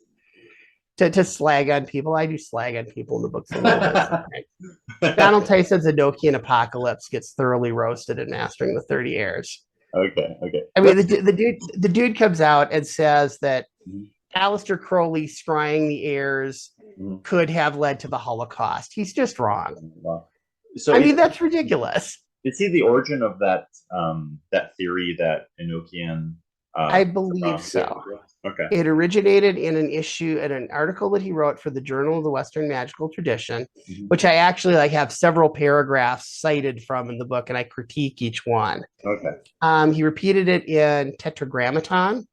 slag on people. I do slag on people in the books a little bit. Donald Tyson's Enochian Apocalypse gets thoroughly roasted in Mastering the 30 Airs. Okay. I mean, the dude comes out and says that Aleister Crowley scrying the heirs could have led to the Holocaust. He's just wrong. Wow. So I mean, that's ridiculous. Is he the origin of that theory that Enochian? I believe so. Okay. It originated in an article that he wrote for the Journal of the Western Magical Tradition, which I actually have several paragraphs cited from in the book, and I critique each one. Okay. He repeated it in Tetragrammaton,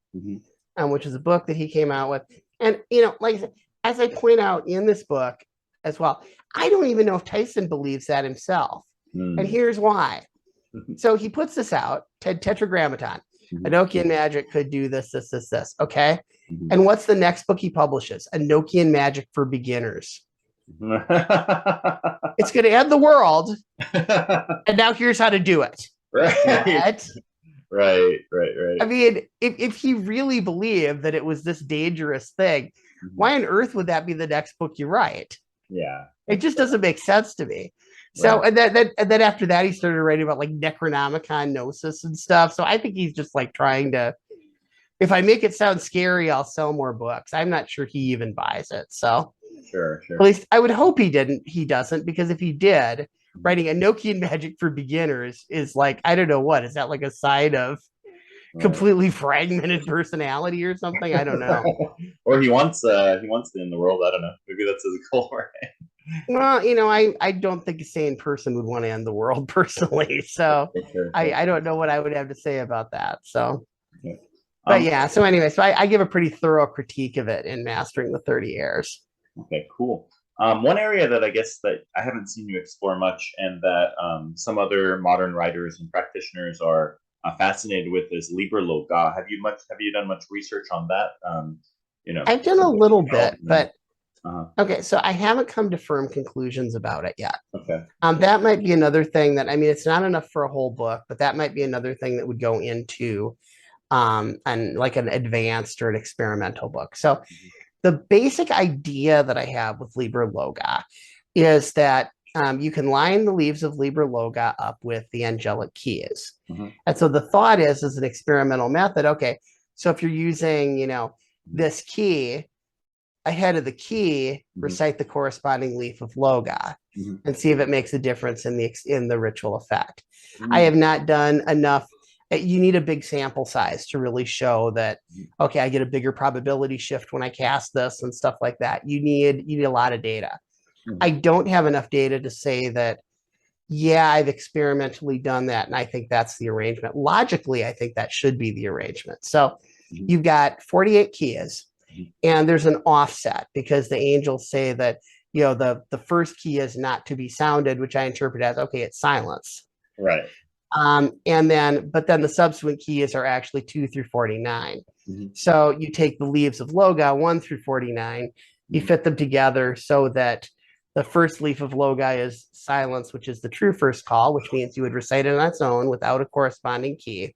which is a book that he came out with. And, like I said, as I point out in this book as well, I don't even know if Tyson believes that himself. And here's why. So he puts this out, Tetragrammaton. Enochian magic could do this. Okay. And what's the next book he publishes? Enochian Magic for Beginners. It's going to end the world. And now here's how to do it. Right. Right. I mean, if he really believed that it was this dangerous thing, why on earth would that be the next book you write? Yeah. It just doesn't make sense to me. So, and then after that, he started writing about like Necronomicon Gnosis and stuff. So I think he's just like trying to, if I make it sound scary, I'll sell more books. I'm not sure he even buys it. So sure. At least I would hope he doesn't, because if he did, writing Enochian Magic for Beginners is like, I don't know what, is that like a sign of completely fragmented personality or something? I don't know. Or he wants to end the world. I don't know. Maybe that's his goal, right? Well, I don't think a sane person would want to end the world personally. So sure. I don't know what I would have to say about that. So, okay. But yeah. So anyway, I give a pretty thorough critique of it in Mastering the 30 Airs. Okay, cool. One area that I guess that I haven't seen you explore much, and that some other modern writers and practitioners are fascinated with, is Liber Loga. Have you done much research on that? I've done a little bit, but. Okay, so I haven't come to firm conclusions about it yet. Okay. That might be another thing that, I mean, it's not enough for a whole book, but that might be another thing that would go into an advanced or an experimental book. So the basic idea that I have with Liber Loga is that you can line the leaves of Liber Loga up with the angelic keys. And so the thought is an experimental method. Okay, so if you're using, this key, ahead of the key, recite the corresponding leaf of Loga and see if it makes a difference in the ritual effect. I have not done enough. You need a big sample size to really show that, okay, I get a bigger probability shift when I cast this and stuff like that. You need a lot of data. I don't have enough data to say that, yeah, I've experimentally done that, and I think that's the arrangement. Logically, I think that should be the arrangement. So you've got 48 keys. And there's an offset because the angels say that, the first key is not to be sounded, which I interpret as, okay, it's silence. Right. But then the subsequent keys are actually 2 through 49. So you take the leaves of Loga 1 through 49, you fit them together so that the first leaf of Loga is silence, which is the true first call, which means you would recite it on its own without a corresponding key.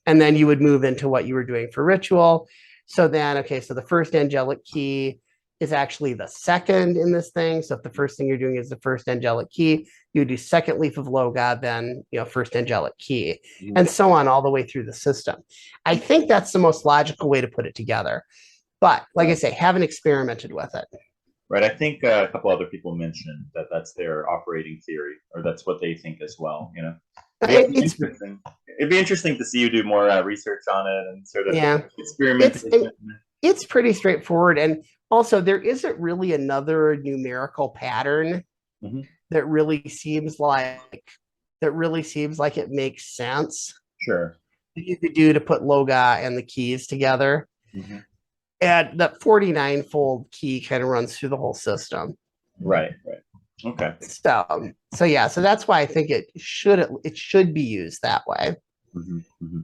And then you would move into what you were doing for ritual. So then, okay, so the first angelic key is actually the second in this thing. So if the first thing you're doing is the first angelic key, you do second leaf of Loga, then first angelic key, Mhm. and so on all the way through the system. I think that's the most logical way to put it together. But like I say, haven't experimented with it. Right. I think a couple other people mentioned that that's their operating theory, or that's what they think as well. Yeah, it'd be It's interesting. It'd be interesting to see you do more research on it and sort of yeah, it's experimentation. it's pretty straightforward, and also there isn't really another numerical pattern Hmm. that really seems like it makes sense Sure. that you could do to put Loga and the keys together. Hmm. And that 49-fold key kind of runs through the whole system. Right. Right. Okay. So yeah, so that's why I think it should be used that way. Hmm. Hmm.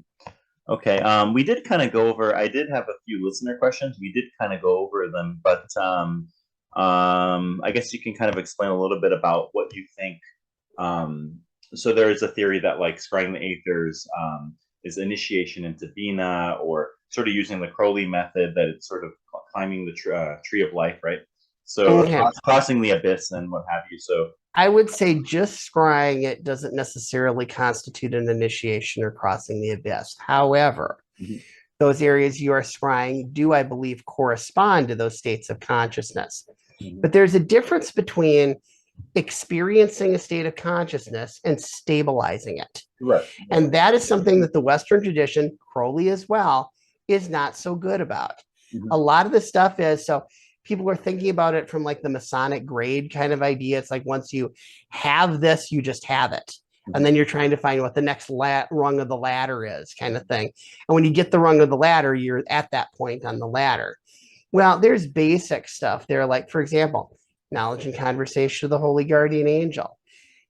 Okay. We did kind of go over. I did have a few listener questions. We did kind of go over them, but I guess you can kind of explain a little bit about what you think. So there is a theory that like scrying the aethers is initiation into Bina, or sort of using the Crowley method, that it's sort of climbing the tree of life, right? So Okay. crossing the abyss and what have you. So I would say just scrying it doesn't necessarily constitute an initiation or crossing the abyss. However, mhm, those areas you are scrying do, I believe, correspond to those states of consciousness. mhm, But there's a difference between experiencing a state of consciousness and stabilizing it. right, And that is something that the Western tradition, Crowley as well, is not so good about. mhm, A lot of the stuff is so people are thinking about it from like the Masonic grade kind of idea. It's like once you have this, you just have it. And mhm, then you're trying to find what the next rung of the ladder is, kind of thing. And when you get the rung of the ladder, you're at that point on the ladder. Well, there's basic stuff there, like, for example, knowledge and conversation of the holy guardian angel.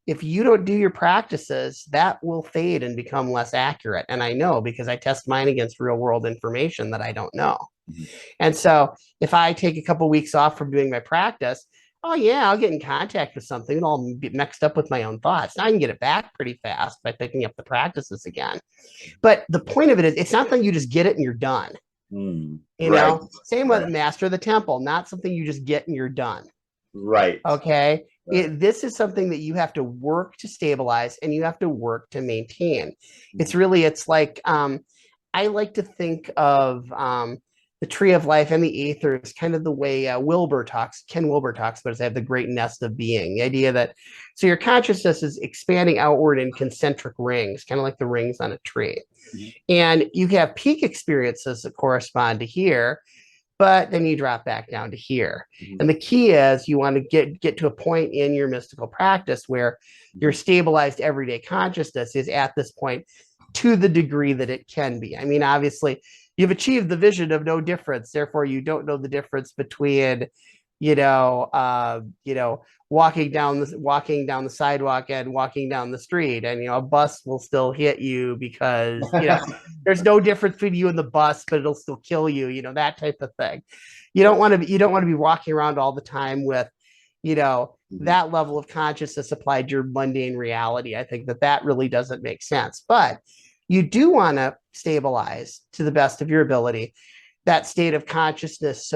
If you don't do your practices, that will fade and become less accurate. And I know because I test mine against real world information that I don't know. mhm. And so if I take a couple of weeks off from doing my practice, oh yeah, I'll get in contact with something and I'll get mixed up with my own thoughts. Now I can get it back pretty fast by picking up the practices again. But the point of it is, it's not that you just get it and you're done. Right, Same right, with Master of the Temple, not something you just get and you're done. right, Okay. right. This is something that you have to work to stabilize and you have to work to maintain. Mhm, It's like, I like to think of the tree of life and the aethers kind of the way Ken Wilber talks about, is they have the great nest of being. The idea that, so your consciousness is expanding outward in concentric rings, kind of like the rings on a tree. mhm, And you have peak experiences that correspond to here, but then you drop back down to here. mhm, And the key is you want to get to a point in your mystical practice where your mhm. stabilized everyday consciousness is at this point to the degree that it can be. I mean, obviously, you've achieved the vision of no difference, therefore you don't know the difference between you know uh you know walking down the sidewalk and walking down the street, and a bus will still hit you because there's no difference between you and the bus, but it'll still kill you, that type of thing. You don't want to be walking around all the time with Mhm. that level of consciousness applied to your mundane reality. I think that really doesn't make sense, but you do want to stabilize to the best of your ability that state of consciousness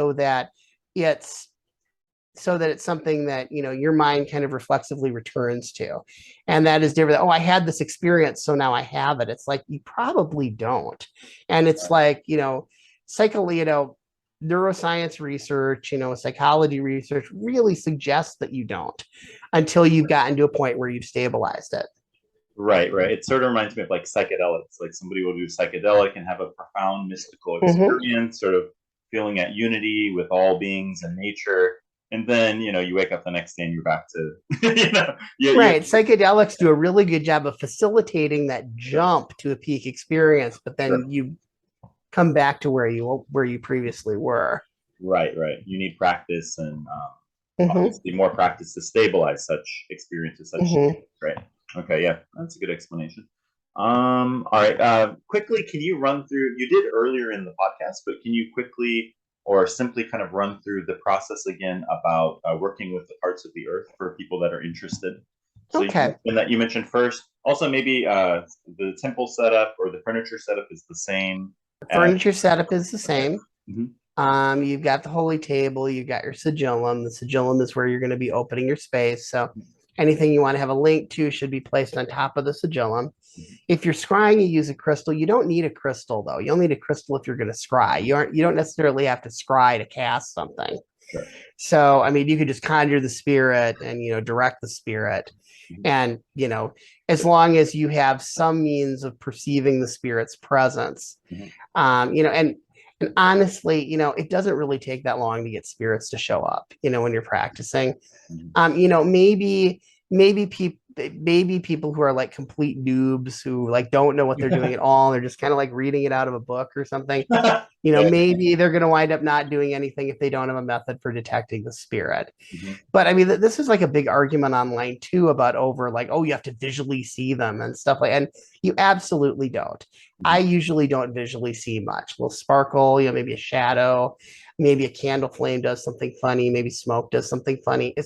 it's it's something that your mind kind of reflexively returns to. And that is different. Oh, I had this experience, so now I have it. It's like you probably don't. And it's like psycho neuroscience research, psychology research really suggests that you don't, until you've gotten to a point where you've stabilized it. Right, right. It sort of reminds me of like psychedelics. Like somebody will do psychedelic and have a profound mystical Mm-hmm. experience, sort of feeling at unity with all beings and nature. And then, you wake up the next day and you're back to, Right. Psychedelics do a really good job of facilitating that jump to a peak experience, but sure. then you come back to where you previously were. Right, right. You need practice and Mm-hmm. obviously more practice to stabilize such experiences, such Mm-hmm. right. Okay, yeah, that's a good explanation. All right. Quickly, can you run through? You did earlier in the podcast, but can you quickly or simply kind of run through the process again about working with the parts of the earth for people that are interested? So Okay. you mentioned first. Also, maybe the temple setup or the furniture setup is the same The as. furniture setup is the Okay. same. Hmm. You've got the holy table, you've got your sigillum. The sigillum is where you're going to be opening your space. So Anything you want to have a link to should be placed on top of the sigillum. If you're scrying, you use a crystal. You don't need a crystal, though. You'll need a crystal if you're going to scry. You don't necessarily have to scry to cast something. Sure. So, I mean, you could just conjure the spirit and, direct the spirit. And, as long as you have some means of perceiving the spirit's presence, and honestly, it doesn't really take that long to get spirits to show up, when you're practicing. Maybe people who are like complete noobs who like don't know what they're doing at all. They're just kind of like reading it out of a book or something. Maybe they're going to wind up not doing anything if they don't have a method for detecting the spirit. But I mean, this is like a big argument online too about you have to visually see them and stuff and you absolutely don't. I usually don't visually see much. A little sparkle, maybe a shadow, maybe a candle flame does something funny, maybe smoke does something funny.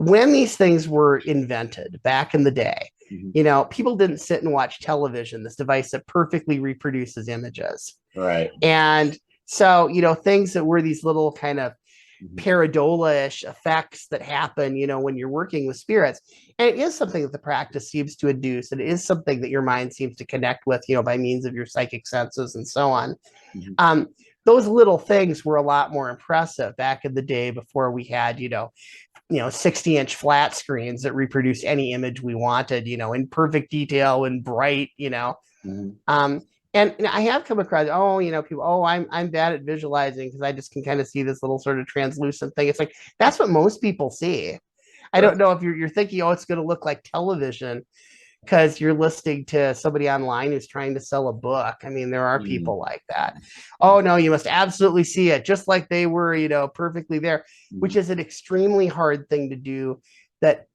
When these things were invented back in the day, people didn't sit and watch television, this device that perfectly reproduces images. Right. And so, things that were these little kind of pareidola-ish effects that happen, when you're working with spirits. And it is something that the practice seems to induce. And it is something that your mind seems to connect with, by means of your psychic senses and so on. Those little things were a lot more impressive back in the day before we had, 60-inch flat screens that reproduced any image we wanted, in perfect detail and bright, and I have come across, people, I'm bad at visualizing because I just can kind of see this little sort of translucent thing. It's like, that's what most people see. I don't know if you're thinking, it's going to look like television because you're listening to somebody online who's trying to sell a book. I mean, there are people like that. Oh, no, you must absolutely see it just like they were, perfectly there, which is an extremely hard thing to do that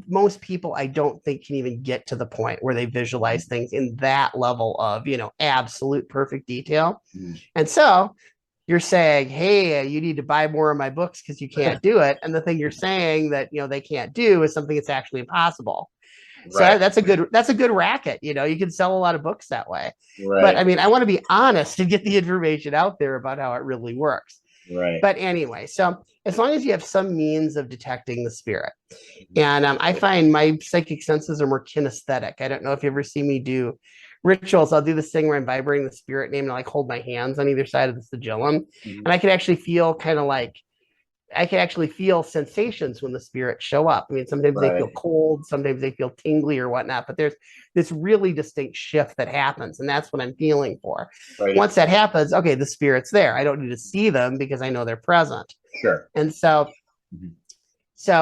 most people, I don't think, can even get to the point where they visualize things in that level of, absolute perfect detail. And so you're saying, hey, you need to buy more of my books because you can't do it. And the thing you're saying that, they can't do is something that's actually impossible. Right. So that's a good racket. You can sell a lot of books that way. Right. But I mean, I want to be honest and get the information out there about how it really works. Right. But anyway, so as long as you have some means of detecting the spirit, and I find my psychic senses are more kinesthetic. I don't know if you ever see me do rituals. I'll do this thing where I'm vibrating the spirit name and I hold my hands on either side of the sigillum, and I can actually feel sensations when the spirits show up. I mean, sometimes they feel cold, sometimes they feel tingly or whatnot, but there's this really distinct shift that happens, and that's what I'm feeling for. Right. Once that happens, okay, the spirit's there. I don't need to see them because I know they're present. Sure. And so,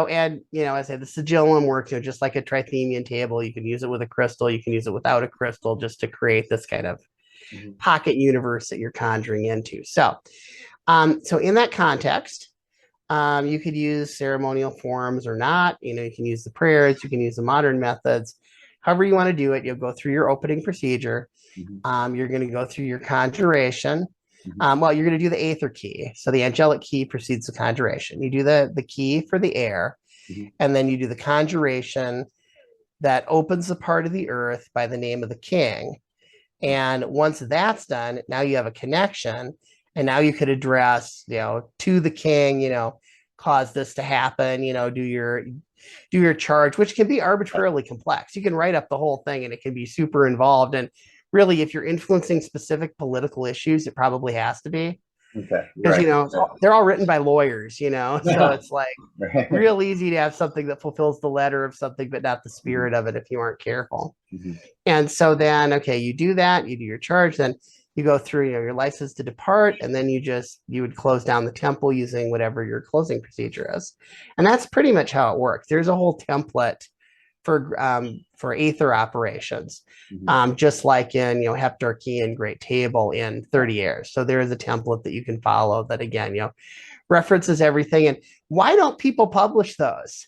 and I say the sigillum works, just like a trithemian table. You can use it with a crystal, you can use it without a crystal, just to create this kind of pocket universe that you're conjuring into. So in that context, you could use ceremonial forms or not. You can use the prayers, you can use the modern methods. However you want to do it, you'll go through your opening procedure. You're going to go through your conjuration. You're going to do the aether key. So the angelic key precedes the conjuration. You do the key for the air, and then you do the conjuration that opens the part of the earth by the name of the king. And once that's done, now you have a connection. And now you could address, to the king, cause this to happen, do your charge, which can be arbitrarily complex. You can write up the whole thing and it can be super involved. And really, if you're influencing specific political issues, it probably has to be. Okay. Because, they're all written by lawyers, so it's like real easy to have something that fulfills the letter of something, but not the spirit of it if you aren't careful. And so then, okay, you do that, you do your charge, then you go through, your license to depart, and then you would close down the temple using whatever your closing procedure is. And that's pretty much how it works. There's a whole template for aether operations, just like in, Heptarchy and Great Table in 30 Years. So there is a template that you can follow that, again, references everything. And why don't people publish those?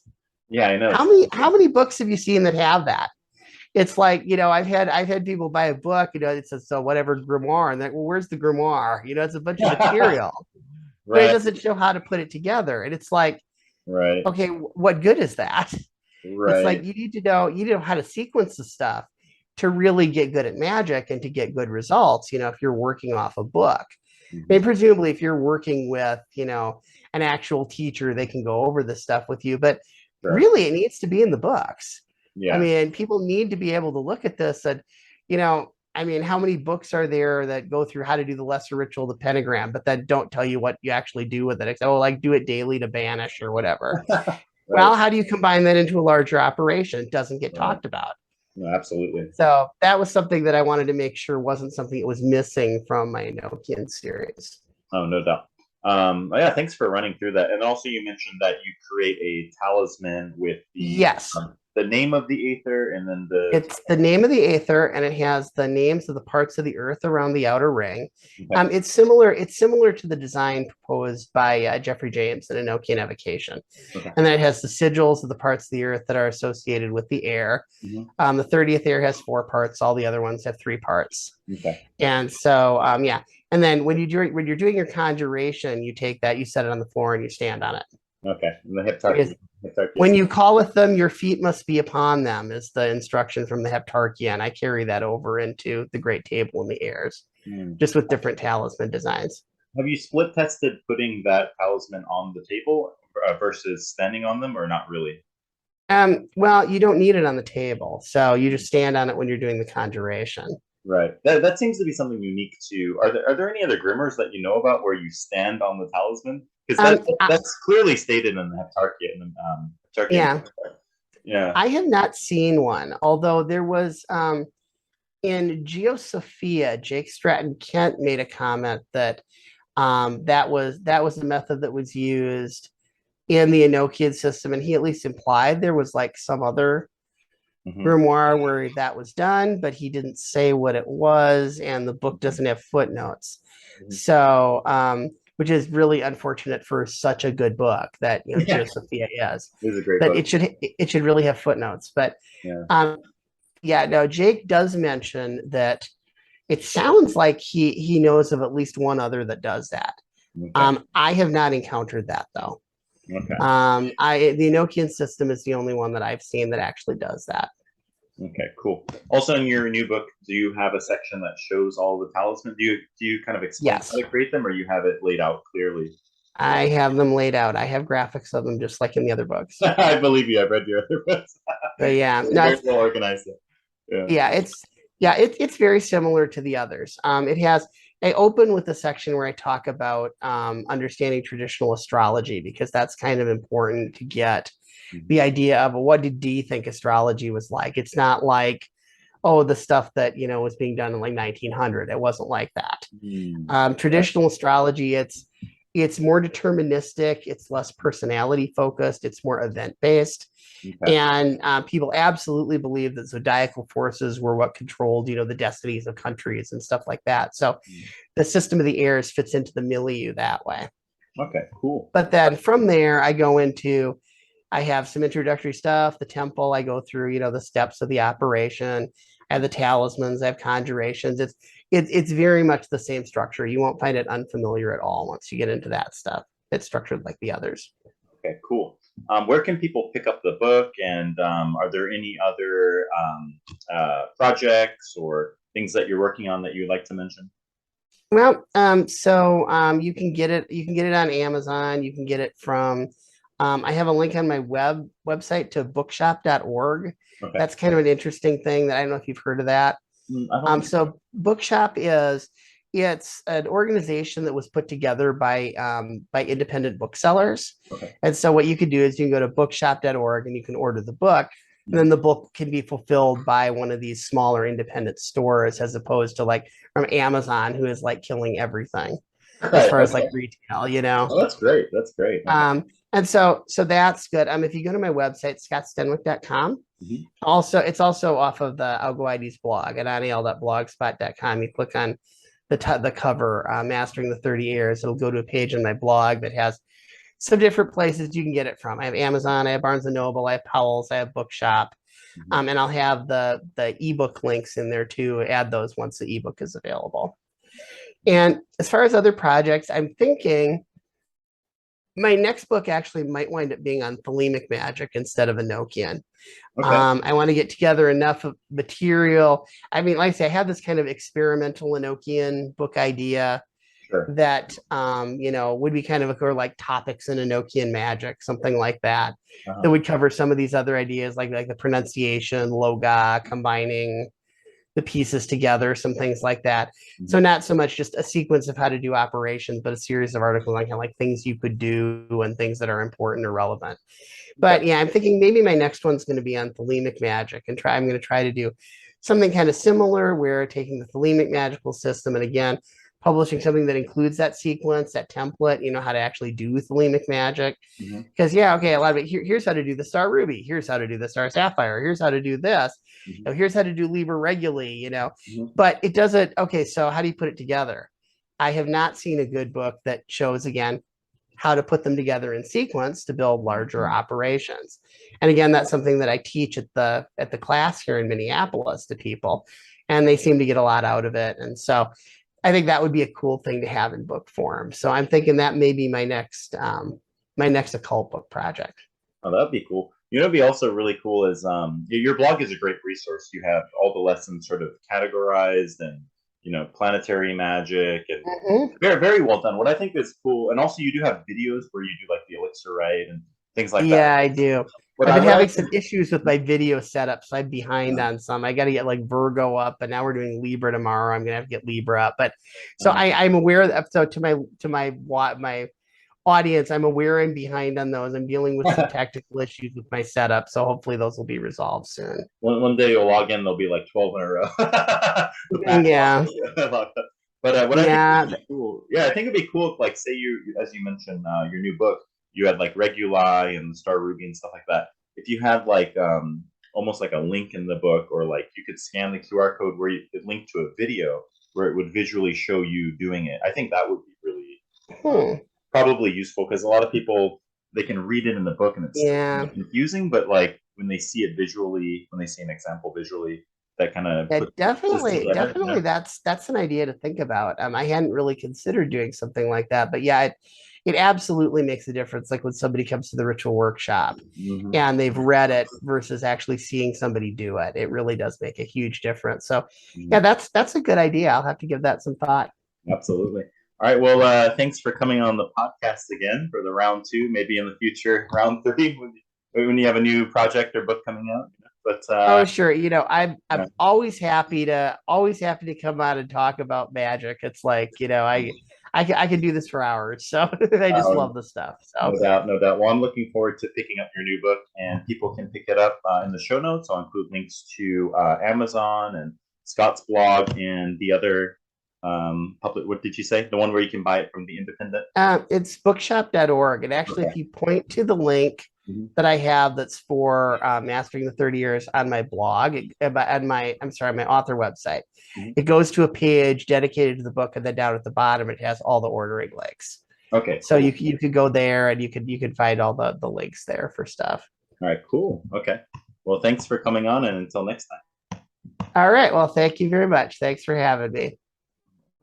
Yeah, I know. How many books have you seen that have that? It's like, I've had people buy a book, it says, so whatever grimoire, and they're like, well, where's the grimoire? It's a bunch of material, but it doesn't show how to put it together. And it's like, okay, what good is that? It's like, you need to know how to sequence the stuff to really get good at magic and to get good results, if you're working off a book. I mean, presumably if you're working with, an an actual teacher, they can go over this stuff with you. But Sure. really, it needs to be in the books. I Yeah. mean, people need to be able to look at this and, I mean, how many books are there that go through how to do the lesser ritual, the pentagram, but that don't tell you what you actually do with it? Except, oh, like do it daily to banish or whatever. Right. Well, how do you combine that into a larger operation? It doesn't get Right. talked about. No, absolutely. So that was something that I wanted to make sure wasn't something that was missing from my Enochian series. Oh, no doubt. Yeah, thanks for running through that. And also, you mentioned that you create a talisman with Yes, the name of the aether and then the. it's the name of the aether, and it has the names of the parts of the earth around the outer ring. Okay. It's similar. It's similar to the design proposed by Jeffrey James in Enochian Evocation, Okay. and then it has the sigils of the parts of the earth that are associated with the air. Mm-hmm. The 30th air has 4 parts. All the other ones have 3 parts. Okay. And so, yeah. And then when you're doing your conjuration, you take that, you set it on the floor, and you stand on it. Okay. And the Because heptarchy. when you call with them, your feet must be upon them, is the instruction from the Heptarchy, and I carry that over into the Great Table in the airs, just with different talisman designs. Have you split tested putting that talisman on the table versus standing on them, or not really? Well, you don't need it on the table, so you just stand on it when you're doing the conjuration. Right. That seems to be something unique to. Are there any other grimmers that you know about where you stand on the talisman? Because that's clearly stated in the Heptarchy and Heptarchy. Yeah. Yeah. I have not seen one, although there was in Geosophia, Jake Stratton Kent made a comment that that was a method that was used in the Enochian system, and he at least implied there was like some other grimoire where that was done, but he didn't say what it was, and the book doesn't have footnotes. So, which is really unfortunate for such a good book that Geosophia is. It is a great But book. it should really have footnotes. But yeah, no, Jake does mention that it sounds like he knows of at least one other that does that. Okay. I have not encountered that though. Okay. The Enochian system is the only one that I've seen that actually does that. Okay, cool. Also, in your new book, do you have a section that shows all the talismans? Do you kind of explain how to create them, or you have it laid out clearly? I have them laid out. I have graphics of them just like in the other books. I believe you. I've read your other books. But yeah, very well organized. Yeah, it's very similar to the others. I open with a section where I talk about understanding traditional astrology, because that's kind of important to get the idea of what did Dee think astrology was like. It's not like, oh, the stuff that was being done in like 1900. It wasn't like that. Traditional astrology, it's more deterministic, it's less personality focused, it's more event based. Okay. And people absolutely believe that zodiacal forces were what controlled, the destinies of countries and stuff like that. So the system of the airs fits into the milieu that way. Okay, cool. But then from there, I have some introductory stuff, the temple, I go through, the steps of the operation. I have the talismans, I have conjurations. It's very much the same structure. You won't find it unfamiliar at all once you get into that stuff. It's structured like the others. Okay, cool. Where can people pick up the book, and are there any other projects or things that you're working on that you'd like to mention? Well, you can get it. You can get it on Amazon. You can get it from. I have a link on my website to bookshop.org. Okay. That's kind of an interesting thing that I don't know if you've heard of that. So Bookshop it's an organization that was put together by independent booksellers. Okay. And so what you can do is you can go to bookshop.org and you can order the book. And then the book can be fulfilled by one of these smaller independent stores, as opposed to like from Amazon, who is like killing everything as far as like retail, Oh, that's great. That's great. Okay. And so that's good. If you go to my website, scottstenwick.com, it's also off of the Algoides blog at aniel.blogspot.com. You click on the cover, Mastering the 30 Airs. It'll go to a page on my blog that has some different places you can get it from. I have Amazon, I have Barnes & Noble, I have Powell's, I have Bookshop, and I'll have the ebook links in there too. Add those once the ebook is available. And as far as other projects, I'm thinking my next book actually might wind up being on thelemic magic instead of Enochian. Okay. I want to get together enough of material. I mean, like I say, I have this kind of experimental Enochian book idea. Sure. that would be kind of or like topics in Enochian magic, something like that, that Uh-huh. would cover some of these other ideas like the pronunciation, loga, combining the pieces together, some things like that. So Mhm. not so much just a sequence of how to do operations, but a series of articles on kind of like things you could do and things that are important or relevant. Okay. But yeah, I'm thinking maybe my next one's going to be on thelemic magic and I'm going to try to do something kind of similar where taking the thelemic magical system and again, publishing something that includes that sequence, that template, how to actually do thelemic magic. Mhm. Because yeah, okay, a lot of it here's how to do the star ruby, here's how to do the star sapphire, here's how to do this, Mhm. here's how to do Liber Reguli, Mhm. but it doesn't. Okay, so how do you put it together? I have not seen a good book that shows again how to put them together in sequence to build larger Mhm. operations. And again, that's something that I teach at the class here in Minneapolis to people, and they seem to get a lot out of it. And so I think that would be a cool thing to have in book form. So I'm thinking that may be my next occult book project. Oh, that'd be cool. You know, what'd be also really cool is your blog is a great resource. You have all the lessons sort of categorized and planetary magic and Mhm. very very well done. What I think is cool, and also you do have videos where you do like the elixir right and things like that. Yeah, I do. What I've I been what I having some issues with my video setup, so I'm behind uh, on some. I got to get like Virgo up, but now we're doing Libra tomorrow. I'm gonna have to get Libra up. But so uh, I'm aware that so to my audience, I'm aware I'm behind on those. I'm dealing with some technical issues with my setup, so hopefully those will be resolved soon. one day you'll log in, there'll be like 12 in a row. The backlog Yeah, will be locked up. But what I think would yeah, be cool, yeah, I think it'd be cool if, like, say as you mentioned, your new book, you had like Reguli and Star Ruby and stuff like that. If you had like almost like a link in the book, or like you could scan the QR code where you could link to a video where it would visually show you doing it, I think that would be really um, hmm. probably useful because a lot of people they can read it in the book and it's still kind Yeah. of confusing, but like when they see it visually, when they see an example visually, that kind of Yeah, puts pieces definitely, together. definitely. That's an idea to think about. I hadn't really considered doing something like that, but yeah, it absolutely makes a difference. Like when somebody comes to the ritual workshop Hmm. and they've read it versus actually seeing somebody do it, it really does make a huge difference. So, yeah, that's a good idea. I'll have to give that some thought. Absolutely. All right. Well, thanks for coming on the podcast again for the round two. Maybe in the future, round three, when you have a new project or book coming out. But Oh, sure. I'm yeah. always happy to come out and talk about magic. It's like, I can do this for hours. So I just uh, love the stuff. So No doubt, no doubt. Well, I'm looking forward to picking up your new book, and people can pick it up in the show notes. I'll include links to Amazon and Scott's blog and the other public. What did you say? The one where you can buy it from the independent. it's bookshop.org. And actually, if Okay. you point to the link Mhm. that I have that's for Mastering the 30 Years on my blog, on I'm sorry, my author website, Mhm. it goes to a page dedicated to the book. And then down at the bottom, it has all the ordering links. Okay. So Cool. you could go there and you could find all the links there for stuff. All right. Cool. Okay. Well, thanks for coming on, and until next time. All right. Well, thank you very much. Thanks for having me.